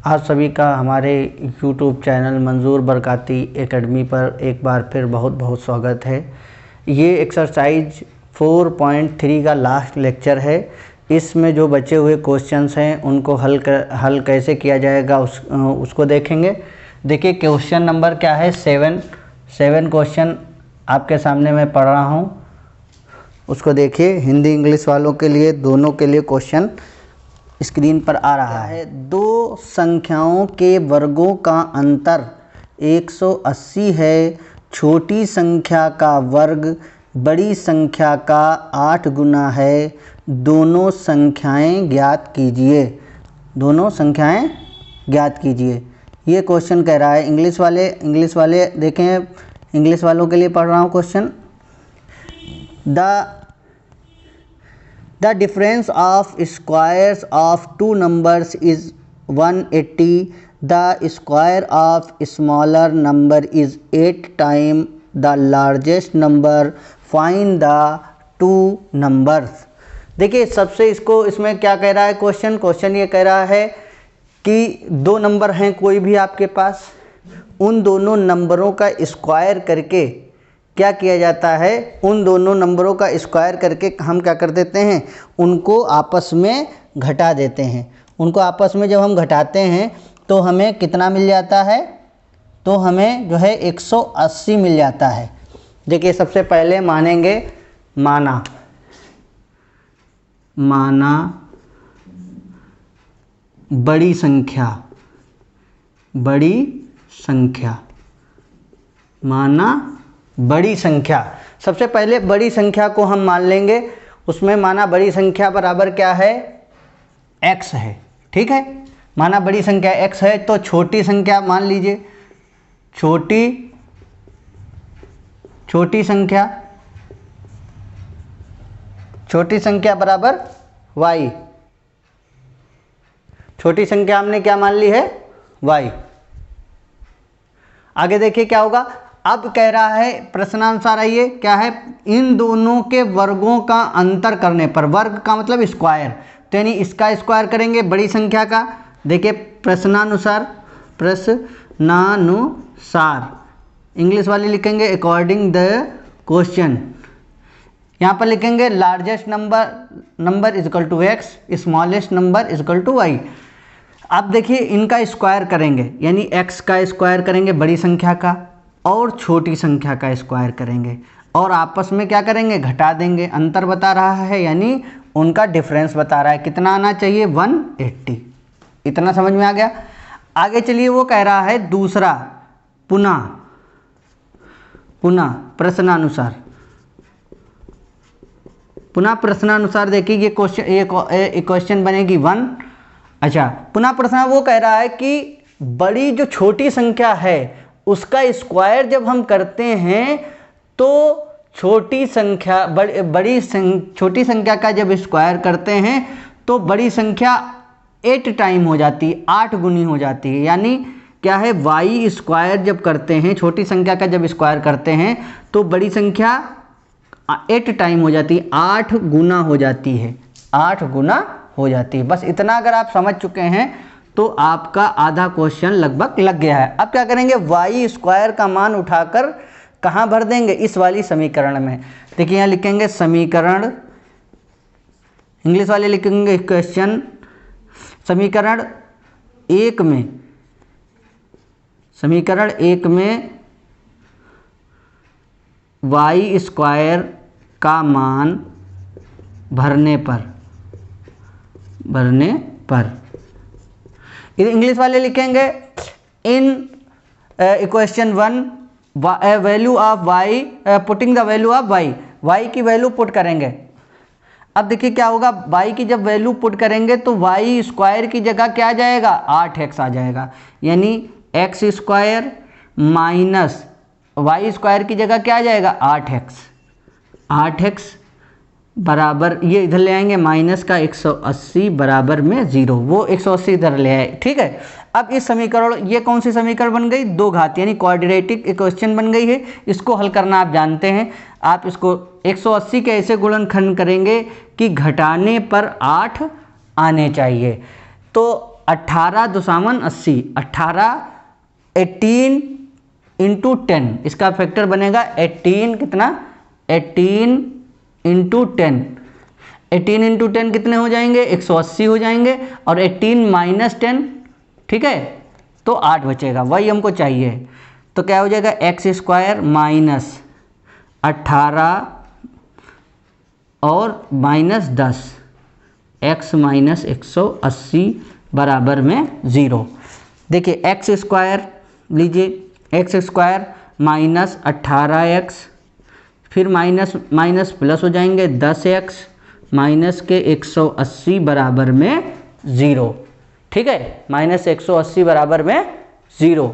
आप सभी का हमारे YouTube चैनल मंजूर बरकाती एकेडमी पर एक बार फिर बहुत बहुत स्वागत है। ये एक्सरसाइज 4.3 का लास्ट लेक्चर है। इसमें जो बचे हुए क्वेश्चंस हैं उनको हल कैसे किया जाएगा उसको देखेंगे। देखिए क्वेश्चन नंबर क्या है, 7 क्वेश्चन आपके सामने मैं पढ़ रहा हूँ, उसको देखिए। हिंदी इंग्लिश वालों के लिए दोनों के लिए क्वेश्चन स्क्रीन पर आ रहा है। दो संख्याओं के वर्गों का अंतर 180 है। छोटी संख्या का वर्ग बड़ी संख्या का 8 गुना है। दोनों संख्याएं ज्ञात कीजिए। दोनों संख्याएं ज्ञात कीजिए, ये क्वेश्चन कह रहा है। इंग्लिश वाले देखें, इंग्लिश वालों के लिए पढ़ रहा हूँ question. The difference of squares of two numbers is 180. The square of smaller number is 8 times the largest number. Find the two numbers. देखिए सबसे इसमें क्या कह रहा है क्वेश्चन ये कह रहा है कि दो नंबर हैं कोई भी आपके पास, उन दोनों नंबरों का स्क्वायर करके क्या किया जाता है, उन दोनों नंबरों का स्क्वायर करके हम क्या कर देते हैं, उनको आपस में घटा देते हैं। उनको आपस में जब हम घटाते हैं तो हमें कितना मिल जाता है, तो हमें जो है 180 मिल जाता है। देखिए सबसे पहले मानेंगे माना बड़ी संख्या माना बड़ी संख्या। सबसे पहले बड़ी संख्या को हम मान लेंगे। उसमें माना बड़ी संख्या बराबर क्या है, x है। ठीक है, माना बड़ी संख्या x है तो छोटी संख्या मान लीजिए, छोटी संख्या बराबर y। छोटी संख्या हमने क्या मान ली है, y। आगे देखिए क्या होगा। अब कह रहा है प्रश्नानुसार, आइए क्या है, इन दोनों के वर्गों का अंतर करने पर, वर्ग का मतलब स्क्वायर, तो यानी इसका स्क्वायर करेंगे बड़ी संख्या का। देखिए प्रश्नानुसार इंग्लिश वाले लिखेंगे अकॉर्डिंग द क्वेश्चन। यहाँ पर लिखेंगे largest number is equal to x, smallest number is equal to y। अब देखिए इनका स्क्वायर करेंगे, यानी x का स्क्वायर करेंगे बड़ी संख्या का और छोटी संख्या का स्क्वायर करेंगे और आपस में क्या करेंगे, घटा देंगे। अंतर बता रहा है यानी उनका डिफरेंस बता रहा है, कितना आना चाहिए, 180। इतना समझ में आ गया। आगे चलिए, वो कह रहा है दूसरा, पुनः प्रश्नानुसार देखिए ये क्वेश्चन बनेगी 1। अच्छा, पुनः प्रश्न वो कह रहा है कि बड़ी जो छोटी संख्या है उसका स्क्वायर जब हम करते हैं तो छोटी संख्या छोटी संख्या का जब स्क्वायर करते हैं तो बड़ी संख्या 8 टाइम हो जाती है, 8 गुनी हो जाती है। यानी क्या है, y स्क्वायर जब करते हैं, छोटी संख्या का जब स्क्वायर करते हैं तो बड़ी संख्या 8 टाइम हो जाती है, 8 गुना हो जाती है, 8 गुना हो जाती है। बस इतना अगर आप समझ चुके हैं तो आपका आधा क्वेश्चन लगभग लग गया है। अब क्या करेंगे, y स्क्वायर का मान उठाकर कहाँ भर देंगे, इस वाली समीकरण में। देखिए यहाँ लिखेंगे समीकरण, इंग्लिश वाले लिखेंगे क्वेश्चन, समीकरण 1 में y स्क्वायर का मान भरने पर इंग्लिश वाले लिखेंगे in equation 1 value of y, putting the value of y की वैल्यू पुट करेंगे। अब देखिए क्या होगा, y की जब वैल्यू पुट करेंगे तो y स्क्वायर की जगह क्या आ जाएगा, 8x आ जाएगा। यानी x square minus y square की जगह क्या आ जाएगा, 8x बराबर, ये इधर ले आएंगे माइनस का 180 बराबर में 0, वो 180 इधर ले आए। ठीक है, अब इस समीकरण, ये कौन सी समीकरण बन गई, दो घात यानी क्वाड्रेटिक इक्वेशन बन गई है। इसको हल करना आप जानते हैं। आप इसको 180 के ऐसे गुणनखंड करेंगे कि घटाने पर 8 आने चाहिए। तो 18 दुसामन 80, 18 इंटू 10, इसका फैक्टर बनेगा 18 कितना, 18 इंटू 10, 18 इंटू 10 कितने हो जाएंगे, 180 हो जाएंगे, और 18 माइनस 10, ठीक है, तो 8 बचेगा, वही हमको चाहिए। तो क्या हो जाएगा, एक्स स्क्वायर माइनस 18 और माइनस 10, एक्स माइनस 180 बराबर में 0। देखिए एक्स स्क्वायर लीजिए, एक्स स्क्वायर माइनस 18x, फिर माइनस माइनस प्लस हो जाएंगे 10x माइनस के 180 बराबर में 0, ठीक है, माइनस 180 बराबर में 0।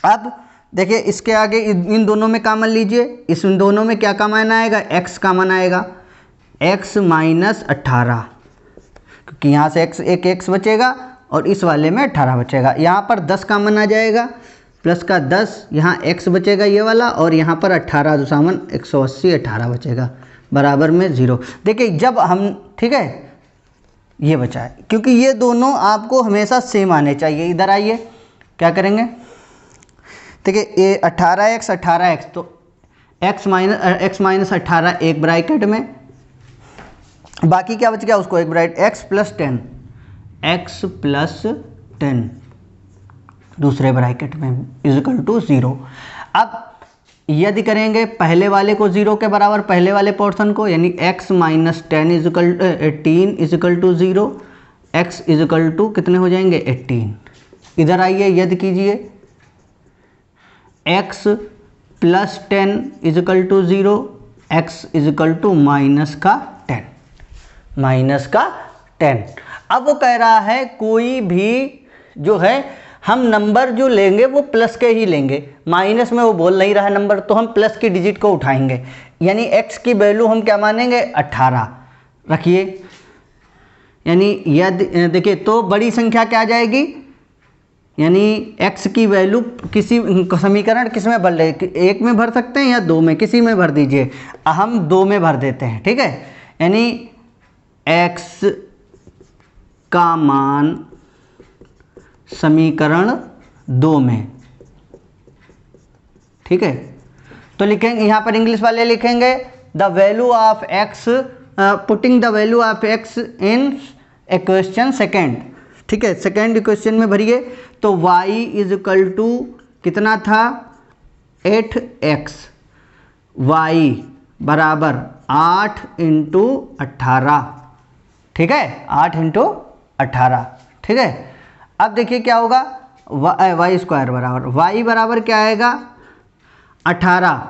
अब देखिए इसके आगे इन दोनों में कॉमन लीजिए, इस दोनों में क्या कॉमन आएगा, x कॉमन आएगा, x माइनस 18, क्योंकि यहाँ से x एक x बचेगा और इस वाले में 18 बचेगा। यहाँ पर 10 कॉमन आ जाएगा, प्लस का 10, यहाँ x बचेगा ये वाला, और यहाँ पर 18 दुसामन 180, 18 बचेगा बराबर में 0। देखिए जब हम, ठीक है, ये बचा है, क्योंकि ये दोनों आपको हमेशा सेम आने चाहिए। इधर आइए, क्या करेंगे, देखिए ये 18x, तो x माइनस 18 एक ब्रैकेट में, बाकी क्या बच गया उसको एक ब्रैकेट, x प्लस 10 दूसरे ब्रैकेट में इजिकल टू 0। अब यदि करेंगे पहले वाले को 0 के बराबर, पहले वाले पोर्शन को, यानी x minus 10 equal 18 equal to 0, x equal to कितने हो जाएंगे 18। इधर आइए यदि कीजिए, x plus 10 equal to 0, x equal to minus का 10। अब वो कह रहा है कोई भी जो है हम नंबर जो लेंगे वो प्लस के ही लेंगे, माइनस में वो बोल नहीं रहा है नंबर, तो हम प्लस की डिजिट को उठाएंगे, यानी x की वैल्यू हम क्या मानेंगे 18 रखिए। यानी यदि देखिए तो बड़ी संख्या क्या आ जाएगी, यानी x की वैल्यू किसी समीकरण किस में भर ले, एक में भर सकते हैं या दो में, किसी में भर दीजिए, हम दो में भर देते हैं, ठीक है। यानी x का मान समीकरण 2 में, ठीक है, तो लिखेंगे यहाँ पर इंग्लिश वाले लिखेंगे the value of x, putting the value of x in equation second, ठीक है, सेकेंड इक्वेशन में भरिए। तो y इज इक्वल टू कितना था 8x, y बराबर 8 इंटू 18, ठीक है, 8 इंटू 18, ठीक है। अब देखिए क्या होगा, वाई स्क्वायर बराबर, वाई बराबर क्या आएगा 18,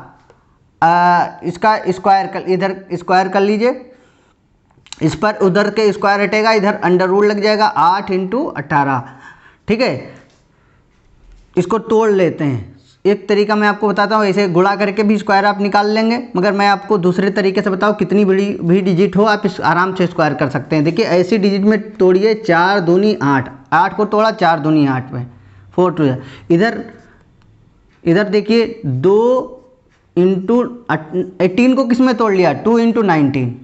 इसका स्क्वायर कर, इधर स्क्वायर कर लीजिए, इस पर उधर के स्क्वायर हटेगा, इधर अंडर रूट लग जाएगा, 8 इंटू 18, ठीक है। इसको तोड़ लेते हैं, एक तरीका मैं आपको बताता हूँ, ऐसे गुणा करके भी स्क्वायर आप निकाल लेंगे, मगर मैं आपको दूसरे तरीके से बताऊँ, कितनी बड़ी भी डिजिट हो आप इस आराम से स्क्वायर कर सकते हैं। देखिए ऐसी डिजिट में तोड़िए, 4 दूनी 8, 8 को तोड़ा 4 दूनी 8 में 4 टू, इधर देखिए 2 इंटू 18 को किस में तोड़ लिया, 2 इंटू 19,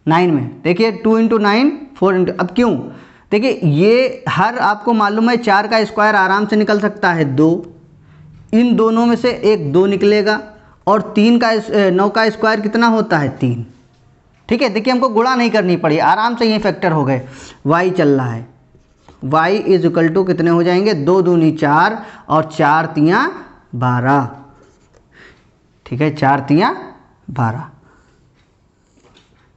9 में, देखिए 2 इंटू 9 4 इंटू, अब क्यों, देखिए ये हर आपको मालूम है 4 का स्क्वायर आराम से निकल सकता है 2, इन दोनों में से एक 2 निकलेगा, और 9 का स्क्वायर कितना होता है 3, ठीक है। देखिए हमको गुणा नहीं करनी पड़ी, आराम से ये फैक्टर हो गए, y चल रहा है, y इज इक्वल टू कितने हो जाएंगे 2 दूनी 4 और 4 तियाँ 12, ठीक है, 4 तियाँ 12।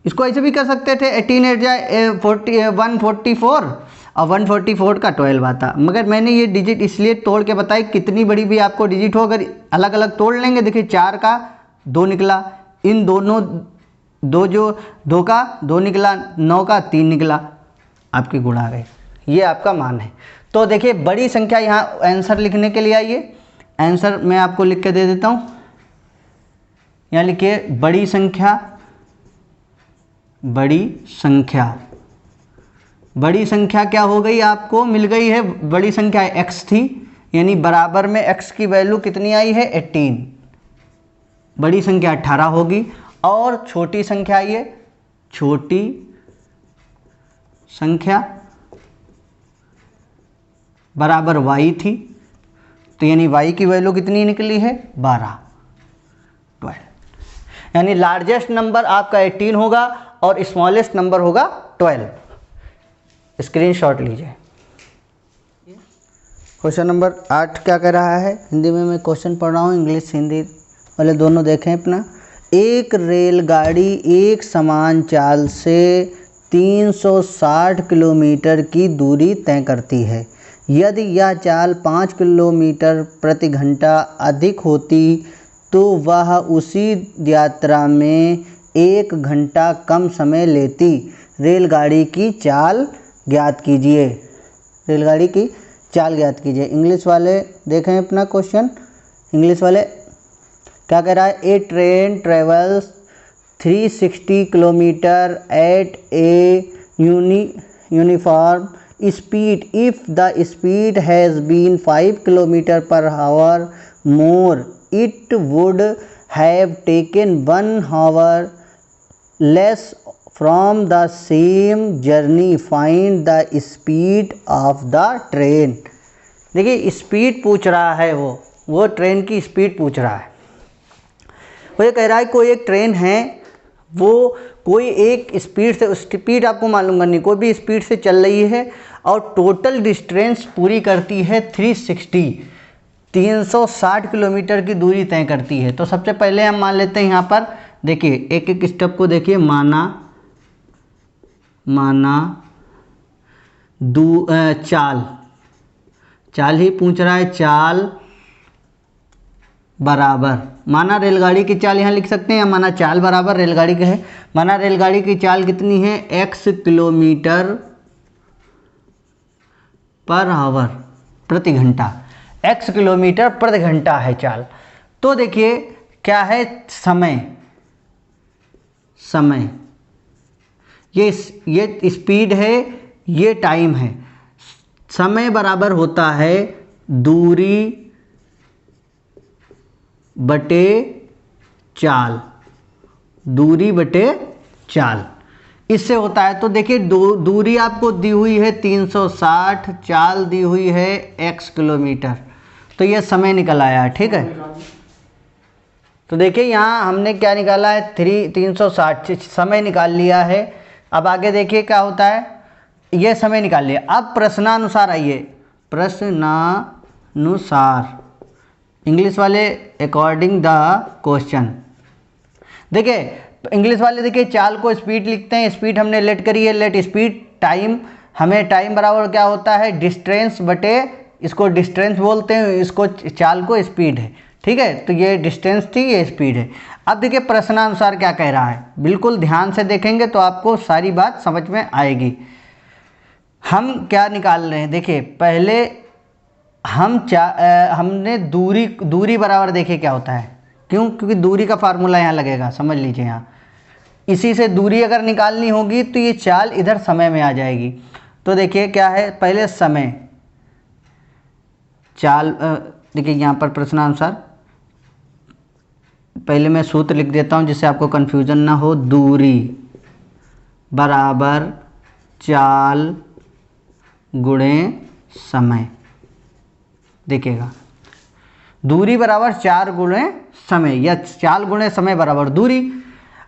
इसको ऐसे भी कर सकते थे, 18 8 जाए 144 और 144 का 12 आता, मगर मैंने ये डिजिट इसलिए तोड़ के बताई, कितनी बड़ी भी आपको डिजिट हो अगर अलग अलग तोड़ लेंगे, देखिए 4 का 2 निकला, इन दोनों 2 का 2 निकला, 9 का 3 निकला, आपकी गुणा आ गई, ये आपका मान है। तो देखिए बड़ी संख्या, यहाँ आंसर लिखने के लिए आइए, आंसर मैं आपको लिख के दे देता हूँ, यहाँ लिखिए बड़ी संख्या क्या हो गई, आपको मिल गई है, बड़ी संख्या x थी, यानी बराबर में x की वैल्यू कितनी आई है 18, बड़ी संख्या 18 होगी, और छोटी संख्या, ये छोटी संख्या बराबर y थी, तो यानी y की वैल्यू कितनी निकली है 12। यानी लार्जेस्ट नंबर आपका 18 होगा और स्मॉलेस्ट नंबर होगा 12। स्क्रीनशॉट लीजिए। क्वेश्चन नंबर 8 क्या कह रहा है, हिंदी में मैं क्वेश्चन पढ़ रहा हूँ, इंग्लिश हिंदी वाले दोनों देखें अपना। एक रेलगाड़ी एक समान चाल से 360 किलोमीटर की दूरी तय करती है। यदि यह चाल 5 किलोमीटर प्रति घंटा अधिक होती तो वह उसी यात्रा में 1 घंटा कम समय लेती। रेलगाड़ी की चाल ज्ञात कीजिए। रेलगाड़ी की चाल ज्ञात कीजिए। इंग्लिश वाले देखें अपना क्वेश्चन। इंग्लिश वाले क्या कह रहा है, a train travels 360 kilometre at a uniform speed if the speed has been 5 kilometre per hour more it would have taken 1 hour less from the same journey. Find the speed of the train. देखिए speed पूछ रहा है, वो train की speed पूछ रहा है। वो ये कह रहा है कोई एक ट्रेन है, वो कोई एक स्पीड से, स्पीड आपको मालूम करनी, कोई भी स्पीड से चल रही है और टोटल डिस्टेंस पूरी करती है 360 किलोमीटर की दूरी तय करती है। तो सबसे पहले हम मान लेते हैं यहाँ पर, देखिए एक एक स्टेप को देखिए। चाल ही पूछ रहा है, चाल बराबर, माना रेलगाड़ी की चाल यहाँ लिख सकते हैं, या माना चाल बराबर रेलगाड़ी के है। माना रेलगाड़ी की चाल कितनी है, x किलोमीटर पर आवर प्रति घंटा, x किलोमीटर प्रति घंटा है चाल। तो देखिए क्या है, समय ये स्पीड है, ये टाइम है। समय बराबर होता है दूरी बटे चाल, दूरी बटे चाल, इससे होता है। तो देखिए दूरी आपको दी हुई है 360, चाल दी हुई है x किलोमीटर, तो ये समय निकल आया है, ठीक है। तो देखिए यहाँ हमने क्या निकाला है, 360 समय निकाल लिया है। अब आगे देखिए क्या होता है, ये समय निकाल लिया। अब प्रश्नानुसार आइए, प्रश्नानुसार इंग्लिश वाले अकॉर्डिंग द क्वेश्चन। देखिए इंग्लिश वाले देखिए चाल को स्पीड लिखते हैं, स्पीड हमने लेट करी है, लेट स्पीड टाइम, हमें टाइम बराबर क्या होता है डिस्टेंस बटे, इसको डिस्टेंस बोलते हैं, इसको चाल को स्पीड है, ठीक है। तो ये डिस्टेंस थी, ये स्पीड है। अब देखिए प्रश्नानुसार क्या कह रहा है, बिल्कुल ध्यान से देखेंगे तो आपको सारी बात समझ में आएगी। हम क्या निकाल रहे हैं, देखिए पहले हमने दूरी बराबर, देखिए क्या होता है, क्योंकि दूरी का फार्मूला यहाँ लगेगा, समझ लीजिए। यहाँ इसी से दूरी अगर निकालनी होगी तो ये चाल इधर समय में आ जाएगी। तो देखिए क्या है, पहले समय, चाल, देखिए यहाँ पर प्रश्नानुसार, पहले मैं सूत्र लिख देता हूँ जिससे आपको कन्फ्यूजन ना हो। दूरी बराबर चाल गुणे समय, देखिएगा दूरी बराबर 4 गुणे समय, या चाल गुणे समय बराबर दूरी।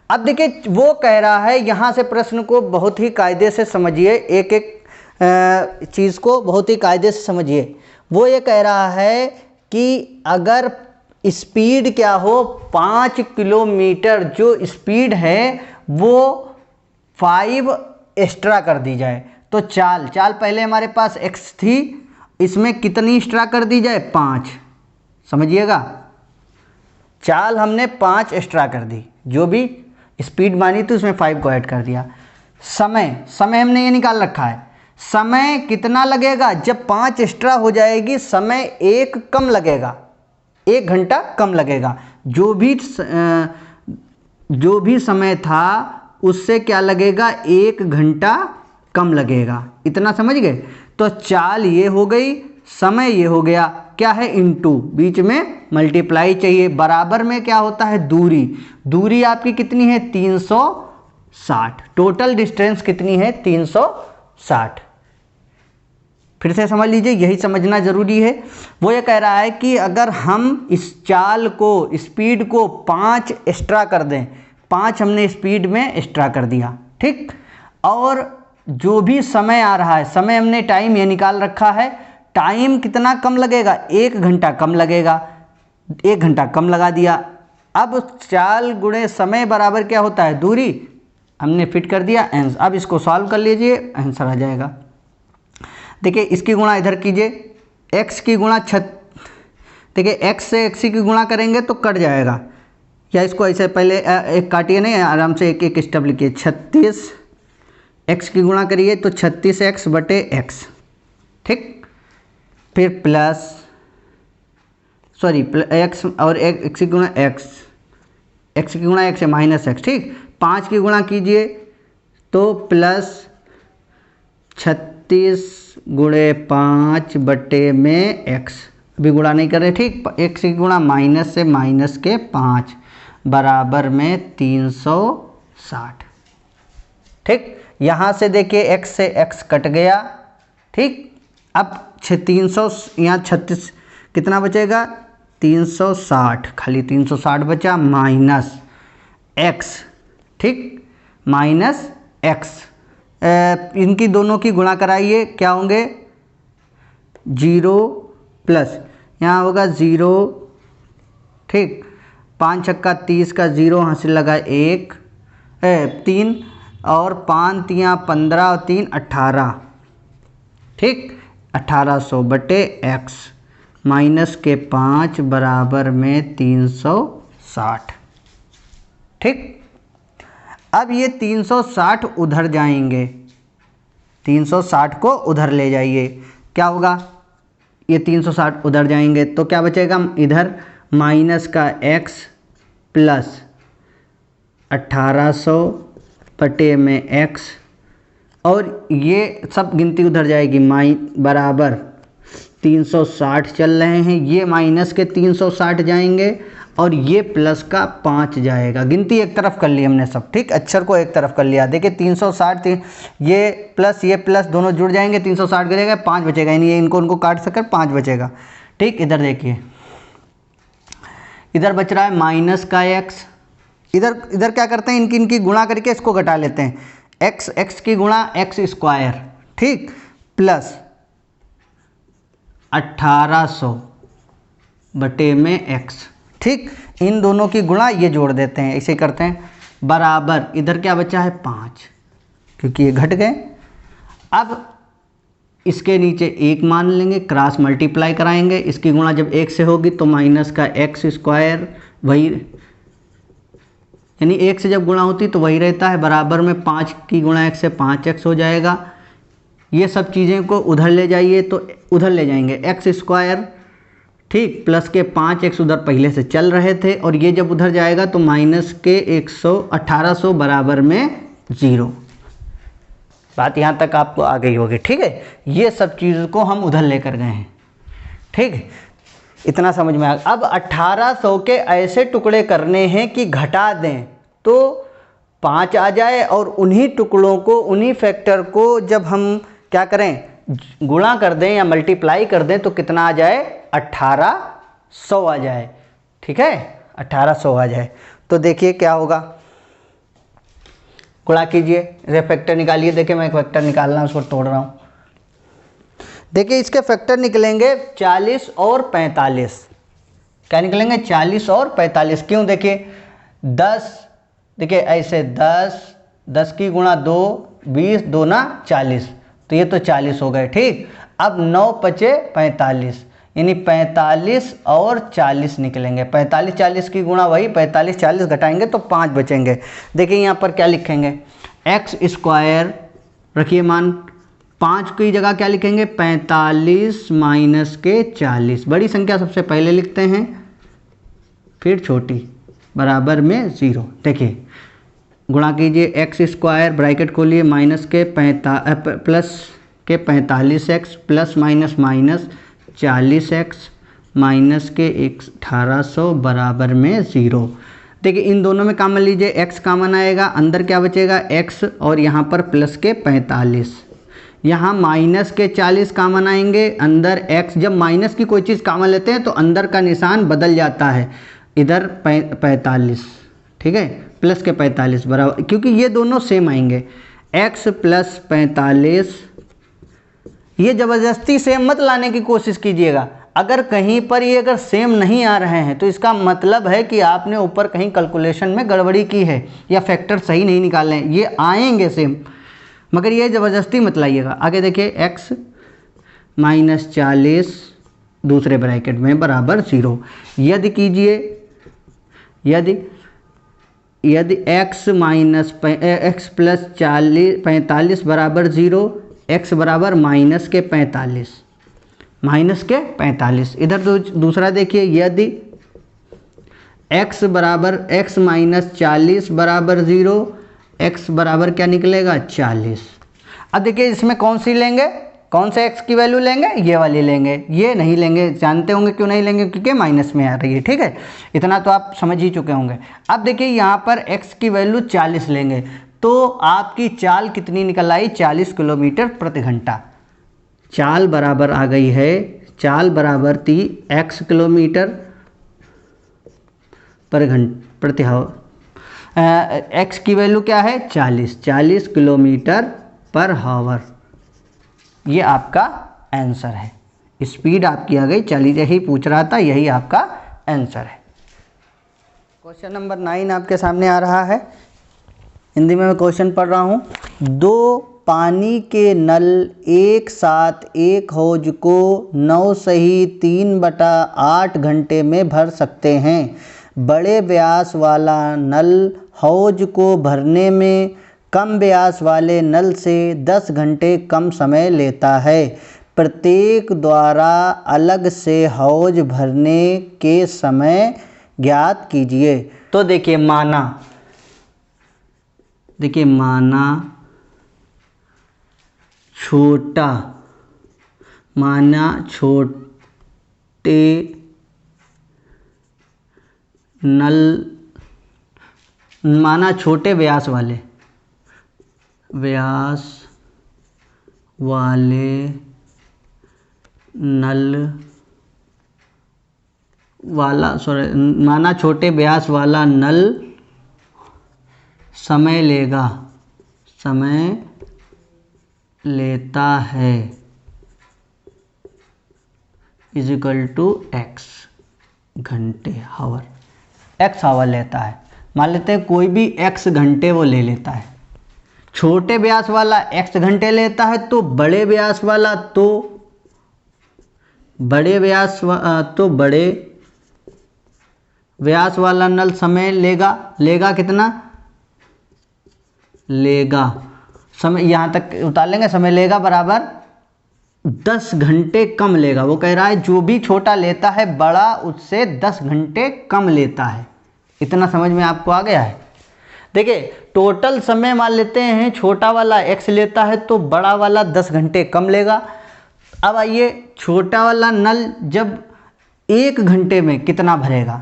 अब देखिए वो कह रहा है, यहाँ से प्रश्न को बहुत ही कायदे से समझिए, एक एक चीज़ को बहुत ही कायदे से समझिए। वो ये कह रहा है कि अगर स्पीड क्या हो, 5 किलोमीटर जो स्पीड है वो 5 एक्स्ट्रा कर दी जाए। तो चाल पहले हमारे पास x थी, इसमें कितनी एक्स्ट्रा कर दी जाए, 5, समझिएगा। चाल हमने 5 एक्स्ट्रा कर दी, जो भी स्पीड मानी थी उसमें 5 को ऐड कर दिया। समय हमने ये निकाल रखा है, समय कितना लगेगा, जब 5 एक्स्ट्रा हो जाएगी समय 1 कम लगेगा, 1 घंटा कम लगेगा। जो भी समय था उससे क्या लगेगा, 1 घंटा कम लगेगा। इतना समझ गए। तो चाल ये हो गई, समय ये हो गया, क्या है इनटू, बीच में मल्टीप्लाई चाहिए। बराबर में क्या होता है, दूरी आपकी कितनी है 360, टोटल डिस्टेंस कितनी है 360। फिर से समझ लीजिए, यही समझना ज़रूरी है। वो ये कह रहा है कि अगर हम इस चाल को, स्पीड को 5 एक्स्ट्रा कर दें, 5 हमने स्पीड में एक्स्ट्रा कर दिया, ठीक, और जो भी समय आ रहा है, समय हमने टाइम ये निकाल रखा है, टाइम कितना कम लगेगा, 1 घंटा कम लगेगा, 1 घंटा कम लगा दिया। अब चाल गुणे समय बराबर क्या होता है, दूरी, हमने फिट कर दिया आंसर। अब इसको सॉल्व कर लीजिए, आंसर आ जाएगा। देखिए इसकी गुणा इधर कीजिए, x की गुणा देखिए x से x की गुणा करेंगे तो कट जाएगा, या इसको ऐसे पहले एक काटिए नहीं, आराम से एक एक स्टेप लिखिए। 36 x की गुणा करिए तो 36x बटे x, ठीक, फिर प्लस x और x की गुणा x की गुणा x है माइनस x, ठीक, 5 की गुणा कीजिए तो प्लस 36 गुणे 5 बटे में x, अभी गुणा नहीं कर रहे, ठीक, x की गुणा माइनस से माइनस के 5 बराबर में 360, ठीक। यहाँ से देखिए x से x कट गया, ठीक। अब 300 यहाँ 36 कितना बचेगा, 360, खाली 360 बचा, माइनस x, ठीक, माइनस x, इनकी दोनों की गुणा कराइए, क्या होंगे, 0 प्लस यहाँ होगा 0, ठीक, 5 छक्का 30 का 0 यहाँ से लगा 1 3 और 5 तियाँ 15 और 3 18, ठीक, 1800 बटे x माइनस के 5 बराबर में 360, ठीक। अब ये 360 उधर जाएंगे, 360 को उधर ले जाइए, क्या होगा, ये 360 उधर जाएंगे तो क्या बचेगा, इधर माइनस का x प्लस 1800 बटे में x, और ये सब गिनती उधर जाएगी, बराबर 360 चल रहे हैं, ये माइनस के 360 जाएंगे और ये प्लस का 5 जाएगा। गिनती एक तरफ कर ली हमने सब, ठीक, अक्षर को एक तरफ कर लिया। देखिए 360, ये प्लस दोनों जुड़ जाएंगे, 360 गिरेगा, 5 बचेगा, यानी ये इनको काट सकर 5 बचेगा, ठीक। इधर देखिए, इधर बच रहा है माइनस का x, इधर क्या करते हैं, इनकी गुणा करके इसको घटा लेते हैं, x की गुणा x स्क्वायर, ठीक, प्लस 1800 बटे में x, ठीक, इन दोनों की गुणा ये जोड़ देते हैं, ऐसे करते हैं, बराबर इधर क्या बचा है 5, क्योंकि ये घट गए। अब इसके नीचे 1 मान लेंगे, क्रॉस मल्टीप्लाई कराएंगे, इसकी गुणा जब 1 से होगी तो माइनस का x स्क्वायर, वही, यानी 1 से जब गुणा होती तो वही रहता है, बराबर में 5 की गुणा x से 5x हो जाएगा। ये सब चीज़ें को उधर ले जाइए तो उधर ले जाएंगे, x स्क्वायर, ठीक, प्लस के 5x उधर पहले से चल रहे थे, और ये जब उधर जाएगा तो माइनस के 1800 बराबर में 0। बात यहाँ तक आपको आ गई होगी, ठीक है। ये सब चीज़ को हम उधर लेकर गए हैं, ठीक, इतना समझ में आ गया। अब 1800 के ऐसे टुकड़े करने हैं कि घटा दें तो 5 आ जाए, और उन्हीं टुकड़ों को, उन्हीं फैक्टर को जब हम क्या करें, गुणा कर दें या मल्टीप्लाई कर दें तो कितना आ जाए, 1800 आ जाए, ठीक है, 1800 आ जाए। तो देखिए क्या होगा, गुणा कीजिए, ये फैक्टर निकालिए। देखिए मैं एक फैक्टर निकाल रहा हूँ, उसको तोड़ रहा हूँ। देखिए इसके फैक्टर निकलेंगे 40 और 45, क्या निकलेंगे, 40 और 45। क्यों, देखिए 10, देखिए ऐसे 10 की गुणा 2, 20, 2 ना 40, तो ये तो 40 हो गए, ठीक। अब 9 बचे 45, यानी 45 और 40 निकलेंगे। 45 40 की गुणा वही, 45 40 घटाएंगे तो 5 बचेंगे। देखिए यहाँ पर क्या लिखेंगे, x स्क्वायर रखिए मान, 5 की जगह क्या लिखेंगे, 45 माइनस के 40, बड़ी संख्या सबसे पहले लिखते हैं, फिर छोटी, बराबर में 0। देखिए गुणा कीजिए, x स्क्वायर ब्रैकेट खोलिए, माइनस के प्लस के 45x plus minus minus 40x minus के 1800 बराबर में 0। देखिए इन दोनों में कॉमन लीजिए, x कॉमन आएगा, अंदर क्या बचेगा x, और यहाँ पर प्लस के 45, यहाँ माइनस के 40 कॉमन आएंगे, अंदर x, जब माइनस की कोई चीज़ कॉमन लेते हैं तो अंदर का निशान बदल जाता है, इधर 45, ठीक है, प्लस के 45 बराबर, क्योंकि ये दोनों सेम आएंगे, x प्लस 45। ये ज़बरदस्ती सेम मत लाने की कोशिश कीजिएगा, अगर कहीं पर ये अगर सेम नहीं आ रहे हैं तो इसका मतलब है कि आपने ऊपर कहीं कैलकुलेशन में गड़बड़ी की है या फैक्टर सही नहीं निकाले हैं। ये आएंगे सेम, मगर ये ज़बरदस्ती मत लाइएगा। आगे देखिए, x माइनस 40 दूसरे ब्रैकेट में बराबर 0। यदि कीजिए, यदि x माइनस x प्लस 45 बराबर 0, x बराबर माइनस के 45, इधर दूसरा देखिए, यदि x बराबर x माइनस 40 बराबर 0, x बराबर क्या निकलेगा 40। अब देखिए इसमें कौन सी लेंगे, कौन से x की वैल्यू लेंगे, ये वाली लेंगे, ये नहीं लेंगे, जानते होंगे क्यों नहीं लेंगे, क्योंकि माइनस में आ रही है, ठीक है, इतना तो आप समझ ही चुके होंगे। अब देखिए यहाँ पर x की वैल्यू 40 लेंगे तो आपकी चाल कितनी निकल आई, 40 किलोमीटर प्रति घंटा। चाल बराबर आ गई है, चाल बराबर थी x किलोमीटर पर घंटा प्रति हावर, x की वैल्यू क्या है 40 किलोमीटर पर हावर। ये आपका आंसर है, स्पीड आपकी आ गई 40, यही पूछ रहा था, यही आपका आंसर है। क्वेश्चन नंबर 9 आपके सामने आ रहा है, हिंदी में मैं क्वेश्चन पढ़ रहा हूँ। 2 पानी के नल एक साथ एक हौज को 9 सही 3/8 घंटे में भर सकते हैं। बड़े व्यास वाला नल हौज को भरने में कम व्यास वाले नल से 10 घंटे कम समय लेता है। प्रत्येक द्वारा अलग से हौज भरने के समय ज्ञात कीजिए। तो देखिए माना छोटे नल, माना छोटे व्यास वाले नल वाला, माना छोटे व्यास वाला नल समय लेता है इजिकल टू x घंटे, x हावर लेता है। मान लेते हैं कोई भी x घंटे वो ले लेता है, छोटे व्यास वाला x घंटे लेता है, तो बड़े व्यास वाला नल समय लेगा कितना लेगा, समय यहाँ तक उतार लेंगे, समय लेगा बराबर 10 घंटे कम लेगा। वो कह रहा है जो भी छोटा लेता है बड़ा उससे 10 घंटे कम लेता है। इतना समझ में आपको आ गया है। देखिए टोटल समय मान लेते हैं छोटा वाला x लेता है तो बड़ा वाला 10 घंटे कम लेगा। अब आइए छोटा वाला नल जब 1 घंटे में कितना भरेगा,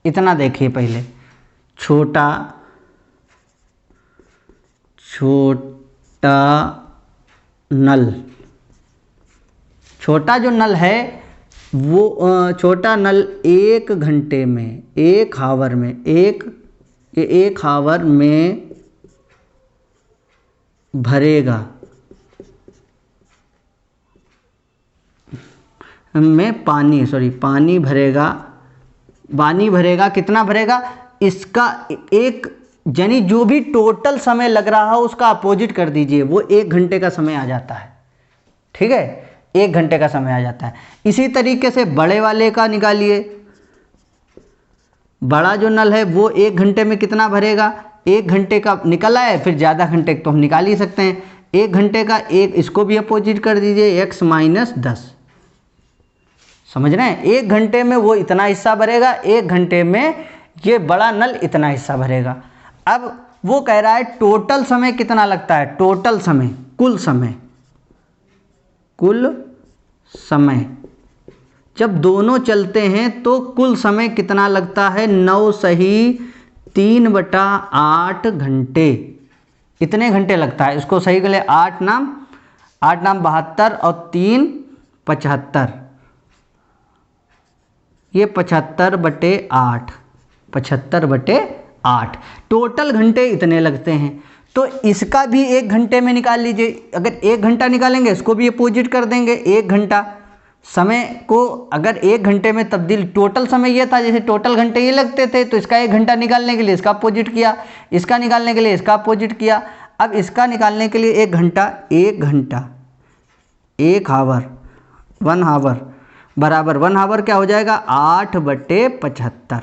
इतना देखिए पहले। छोटा नल, छोटा जो नल है वो छोटा नल 1 घंटे में, 1 हावर में भरेगा, पानी भरेगा कितना भरेगा, इसका एक यानी जो भी टोटल समय लग रहा हो उसका अपोजिट कर दीजिए, वो 1 घंटे का समय आ जाता है। ठीक है, 1 घंटे का समय आ जाता है। इसी तरीके से बड़े वाले का निकालिए। बड़ा जो नल है वो 1 घंटे में कितना भरेगा, 1 घंटे का निकल आए, फिर ज़्यादा घंटे तो हम निकाल ही सकते हैं। 1 घंटे का इसको भी अपोजिट कर दीजिए, x माइनस 10। समझ रहे हैं, 1 घंटे में वो इतना हिस्सा भरेगा, 1 घंटे में ये बड़ा नल इतना हिस्सा भरेगा। अब वो कह रहा है टोटल समय कितना लगता है, टोटल समय, कुल समय जब दोनों चलते हैं तो कुल समय कितना लगता है, 9 सही 3/8 घंटे, इतने घंटे लगता है। इसको सही कर ले, 8 नाम 8 नाम 72 और 3 75, ये 75/8, 75/8 टोटल घंटे इतने लगते हैं। तो इसका भी 1 घंटे में निकाल लीजिए। अगर 1 घंटा निकालेंगे इसको भी अपोजिट कर देंगे। 1 घंटा समय को अगर 1 घंटे में तब्दील, टोटल समय ये था, जैसे टोटल घंटे ये लगते थे तो इसका 1 घंटा निकालने के लिए इसका अपोजिट किया, इसका निकालने के लिए इसका अपोजिट किया। अब इसका निकालने के लिए 1 घंटा 1 हावर 1 हावर बराबर 1 हावर क्या हो जाएगा 8/75।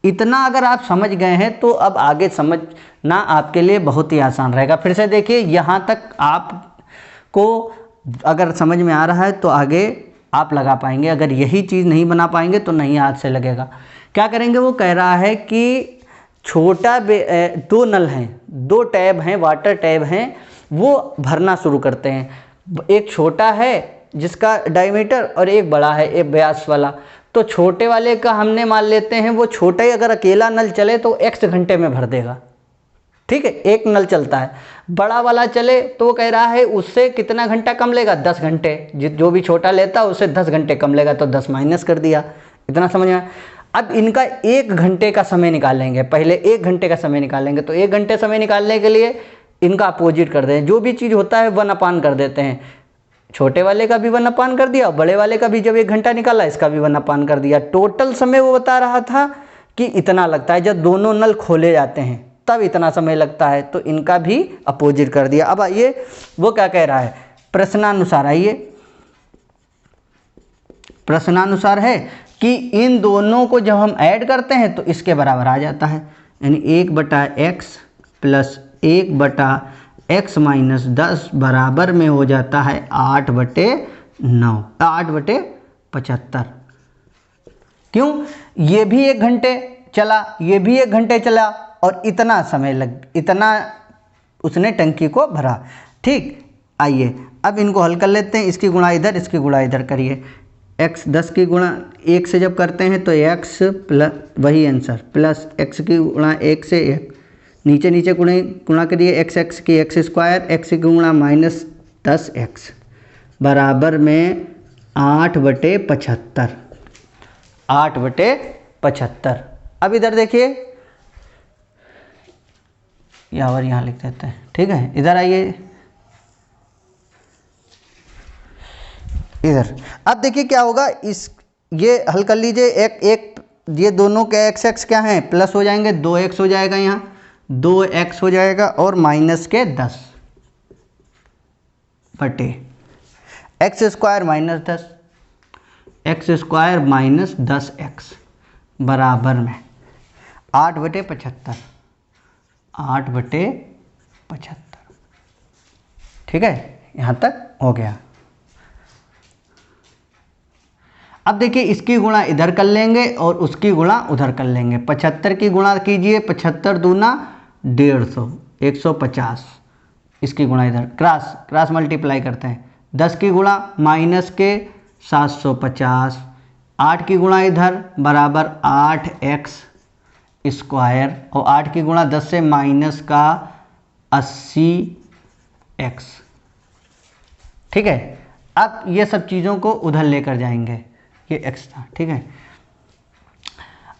इतना अगर आप समझ गए हैं तो अब आगे समझना आपके लिए बहुत ही आसान रहेगा। फिर से देखिए, यहाँ तक आपको अगर समझ में आ रहा है तो आगे आप लगा पाएंगे। अगर यही चीज़ नहीं बना पाएंगे तो नहीं हाथ से लगेगा। क्या करेंगे, वो कह रहा है कि छोटा 2 नल हैं, 2 टैब हैं, वाटर टैब हैं, वो भरना शुरू करते हैं। एक छोटा है जिसका डायमीटर और एक बड़ा है, एक व्यास वाला। तो छोटे वाले का हमने मान लेते हैं, वो छोटा ही अगर अकेला नल चले तो x घंटे में भर देगा, ठीक है, एक नल चलता है। बड़ा वाला चले तो वो कह रहा है उससे कितना घंटा कम लेगा, 10 घंटे। जो भी छोटा लेता है उससे 10 घंटे कम लेगा, तो 10 माइनस कर दिया। इतना समझ में। अब इनका 1 घंटे का समय निकालेंगे। पहले 1 घंटे का समय निकालेंगे, तो 1 घंटे समय निकालने के लिए इनका अपोजिट कर दें। जो भी चीज़ होता है 1/, कर देते हैं। छोटे वाले का भी 1/, कर दिया, बड़े वाले का भी जब 1 घंटा निकाला इसका भी 1/, कर दिया। टोटल समय वो बता रहा था कि इतना लगता है। जब दोनों नल खोले जाते हैं तब इतना समय लगता है, तो इनका भी अपोजिट कर दिया। अब आइए वो क्या कह रहा है प्रश्नानुसार। आइए, प्रश्नानुसार है कि इन दोनों को जब हम ऐड करते हैं तो इसके बराबर आ जाता है, यानी 1/x प्लस 1/x माइनस 10 बराबर में हो जाता है 8/9, 8/75। क्यों, ये भी 1 घंटे चला, ये भी 1 घंटे चला, और इतना समय इतना उसने टंकी को भरा। ठीक, आइए अब इनको हल कर लेते हैं। इसकी गुणा इधर, इसकी गुणा इधर करिए। x 10 की गुणा 1 से जब करते हैं तो x प्लस वही आंसर प्लस x की गुणा 1 से 1, नीचे नीचे गुणा करिए। x की x², x की गुणा माइनस 10x बराबर में 8/75, 8/75। अब इधर देखिए, यहाँ लिख देते हैं, ठीक है। इधर आइए, इधर अब देखिए क्या होगा। इस ये हल कर लीजिए। एक ये दोनों के x क्या हैं, प्लस हो जाएंगे, 2x हो जाएगा, यहाँ 2x हो जाएगा, और माइनस के 10 बटे x² minus 10, x² minus 10x बराबर में 8/75, 8/75। ठीक है, यहाँ तक हो गया। अब देखिए इसकी गुणा इधर कर लेंगे और उसकी गुणा उधर कर लेंगे। 75 की गुणा कीजिए, 75 दूना 150, 150। इसकी गुणा इधर क्रॉस मल्टीप्लाई करते हैं। 10 की गुणा माइनस के 750, 8 की गुणा इधर बराबर 8x², और 8 की गुणा 10 से माइनस का 80x। ठीक है, अब ये सब चीज़ों को उधर लेकर जाएंगे। ये x था, ठीक है।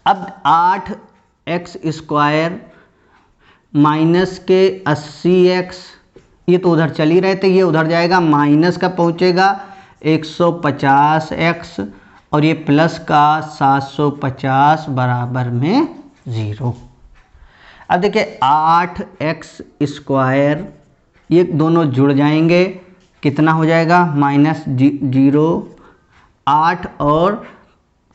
अब 8x² माइनस के 80x, ये तो उधर चल ही रहे थे, ये उधर जाएगा, माइनस का पहुंचेगा 150x, और ये प्लस का 750 बराबर में 0। अब देखिए 8x², ये दोनों जुड़ जाएंगे, कितना हो जाएगा माइनस 0, 8 और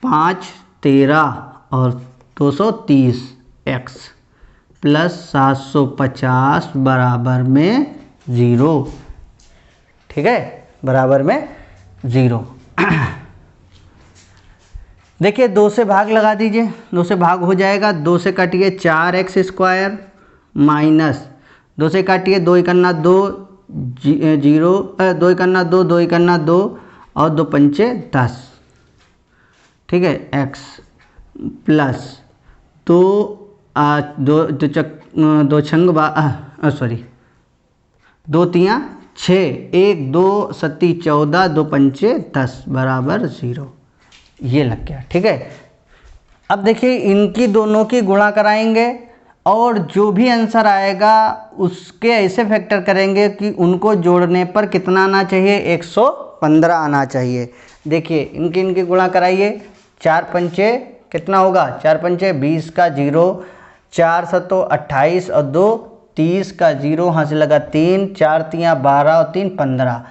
5 13 और 230x प्लस 750 बराबर में 0। ठीक है, बराबर में 0। देखिए 2 से भाग लगा दीजिए, 2 से भाग हो जाएगा, 2 से काटिए 4x² माइनस 2 से काटिए 2 1 2 0, 2 1 2 2 1 2 और 2 पंचे 10। ठीक है, x प्लस 2 छंग 2 3 6, 1 2 सत्ती 14, 2 पंचे 10 बराबर 0। ये लग गया। ठीक है, अब देखिए इनकी दोनों की गुणा कराएंगे और जो भी आंसर आएगा उसके ऐसे फैक्टर करेंगे कि उनको जोड़ने पर कितना आना चाहिए, 115 आना चाहिए। देखिए इनकी गुणा कराइए। 4 पंचे कितना होगा, 4 पंचे 20 का 0, 4 सतो 28 और 2 30 का 0, हाँ से लगा 3, 4 तियाँ 12 और 3 15।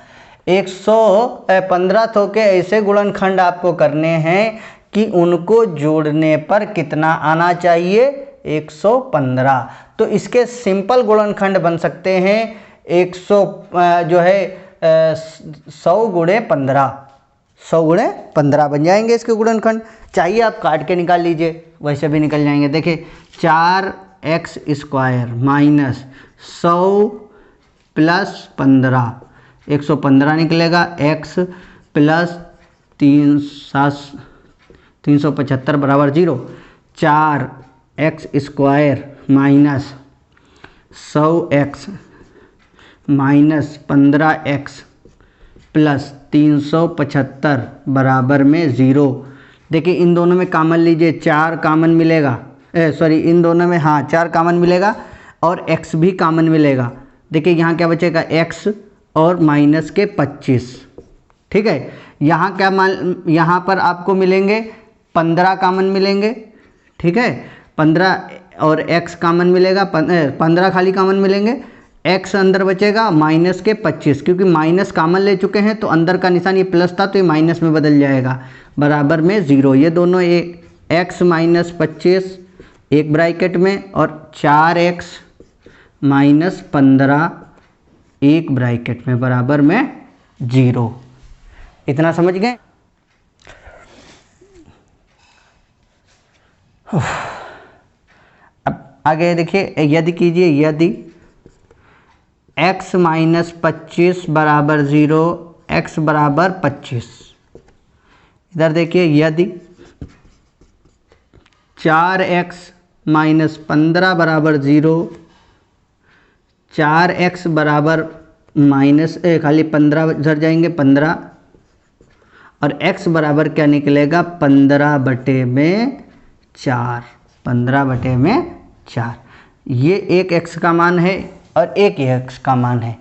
115 तो के ऐसे गुणनखंड आपको करने हैं कि उनको जोड़ने पर कितना आना चाहिए, 115। तो इसके सिंपल गुणनखंड बन सकते हैं 100 गुणे 15, 100 गुणे 15 बन जाएंगे इसके गुणनखंड। चाहिए आप काट के निकाल लीजिए, वैसे भी निकल जाएंगे। देखिए 4x² माइनस 100 प्लस 15, 115 निकलेगा। x प्लस 375 बराबर 0। 4x² minus 100x minus 15x plus 375 बराबर में 0। देखिए इन दोनों में कॉमन लीजिए, 4 कॉमन मिलेगा, इन दोनों में हाँ 4 कॉमन मिलेगा और x भी कॉमन मिलेगा। देखिए यहाँ क्या बचेगा, x और माइनस के 25। ठीक है, यहाँ क्या यहाँ पर आपको मिलेंगे 15 कॉमन मिलेंगे। ठीक है, 15 और x कॉमन मिलेगा, 15 खाली कॉमन मिलेंगे, x अंदर बचेगा माइनस के 25, क्योंकि माइनस कॉमन ले चुके हैं तो अंदर का निशान ये प्लस था तो ये माइनस में बदल जाएगा, बराबर में 0। ये दोनों x माइनस 25 एक ब्रैकेट में और 4x माइनस 15 एक ब्रैकेट में, बराबर में 0। इतना समझ गए। अब आगे देखिए, यदि कीजिए, यदि x माइनस 25 बराबर 0, x बराबर 25। इधर देखिए, यदि 4x माइनस 15 बराबर 0, 4x बराबर माइनस खाली 15 इधर जाएंगे 15 और x बराबर क्या निकलेगा, 15/4, 15/4। ये एक x का मान है और एक x का मान है,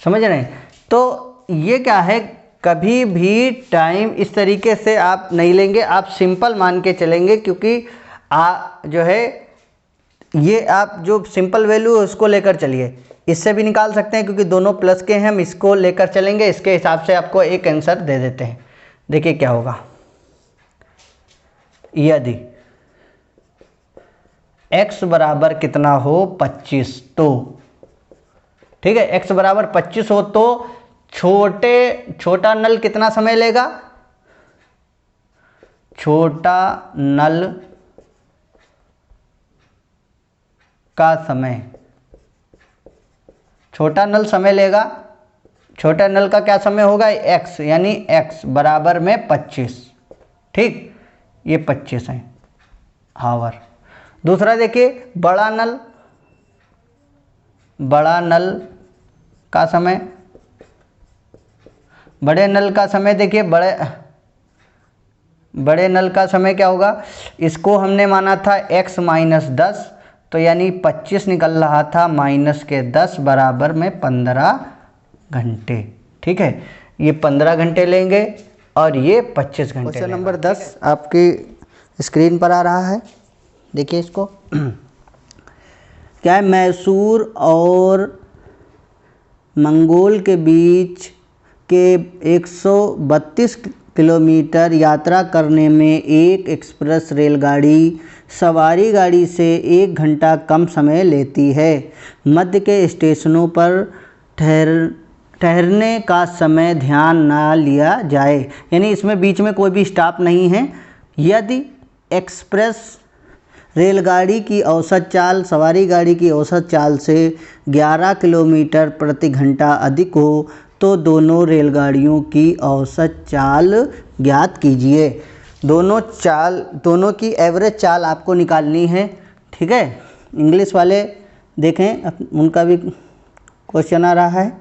समझ रहे हैं। तो ये क्या है, कभी भी टाइम इस तरीके से आप नहीं लेंगे, आप सिंपल मान के चलेंगे, क्योंकि जो है ये आप जो सिंपल वैल्यू है उसको लेकर चलिए। इससे भी निकाल सकते हैं क्योंकि दोनों प्लस के हैं, हम इसको लेकर चलेंगे, इसके हिसाब से आपको एक आंसर दे देते हैं। देखिए क्या होगा, यदि x बराबर कितना हो 25, तो ठीक है x बराबर 25 हो तो छोटा नल कितना समय लेगा, छोटा नल का समय, छोटा नल समय लेगा, छोटा नल का क्या समय होगा x, यानी x बराबर में 25। ठीक, ये 25 है हावर। दूसरा देखिए, बड़ा नल का समय, बड़े नल का समय देखिए, बड़े नल का समय क्या होगा, इसको हमने माना था x माइनस 10, तो यानी 25 निकल रहा था माइनस के 10 बराबर में 15 घंटे। ठीक है, ये 15 घंटे लेंगे और ये 25 घंटे। क्वेश्चन नंबर 10 आपकी स्क्रीन पर आ रहा है, देखिए इसको। क्या है, मैसूर और मंगोल के बीच के 132 किलोमीटर यात्रा करने में एक एक्सप्रेस रेलगाड़ी सवारी गाड़ी से 1 घंटा कम समय लेती है। मध्य के स्टेशनों पर ठहरने का समय ध्यान ना लिया जाए, यानी इसमें बीच में कोई भी स्टॉप नहीं है। यदि एक्सप्रेस रेलगाड़ी की औसत चाल सवारी गाड़ी की औसत चाल से 11 किलोमीटर प्रति घंटा अधिक हो तो दोनों रेलगाड़ियों की औसत चाल ज्ञात कीजिए। दोनों की एवरेज चाल आपको निकालनी है। ठीक है, इंग्लिश वाले देखें, उनका भी क्वेश्चन आ रहा है।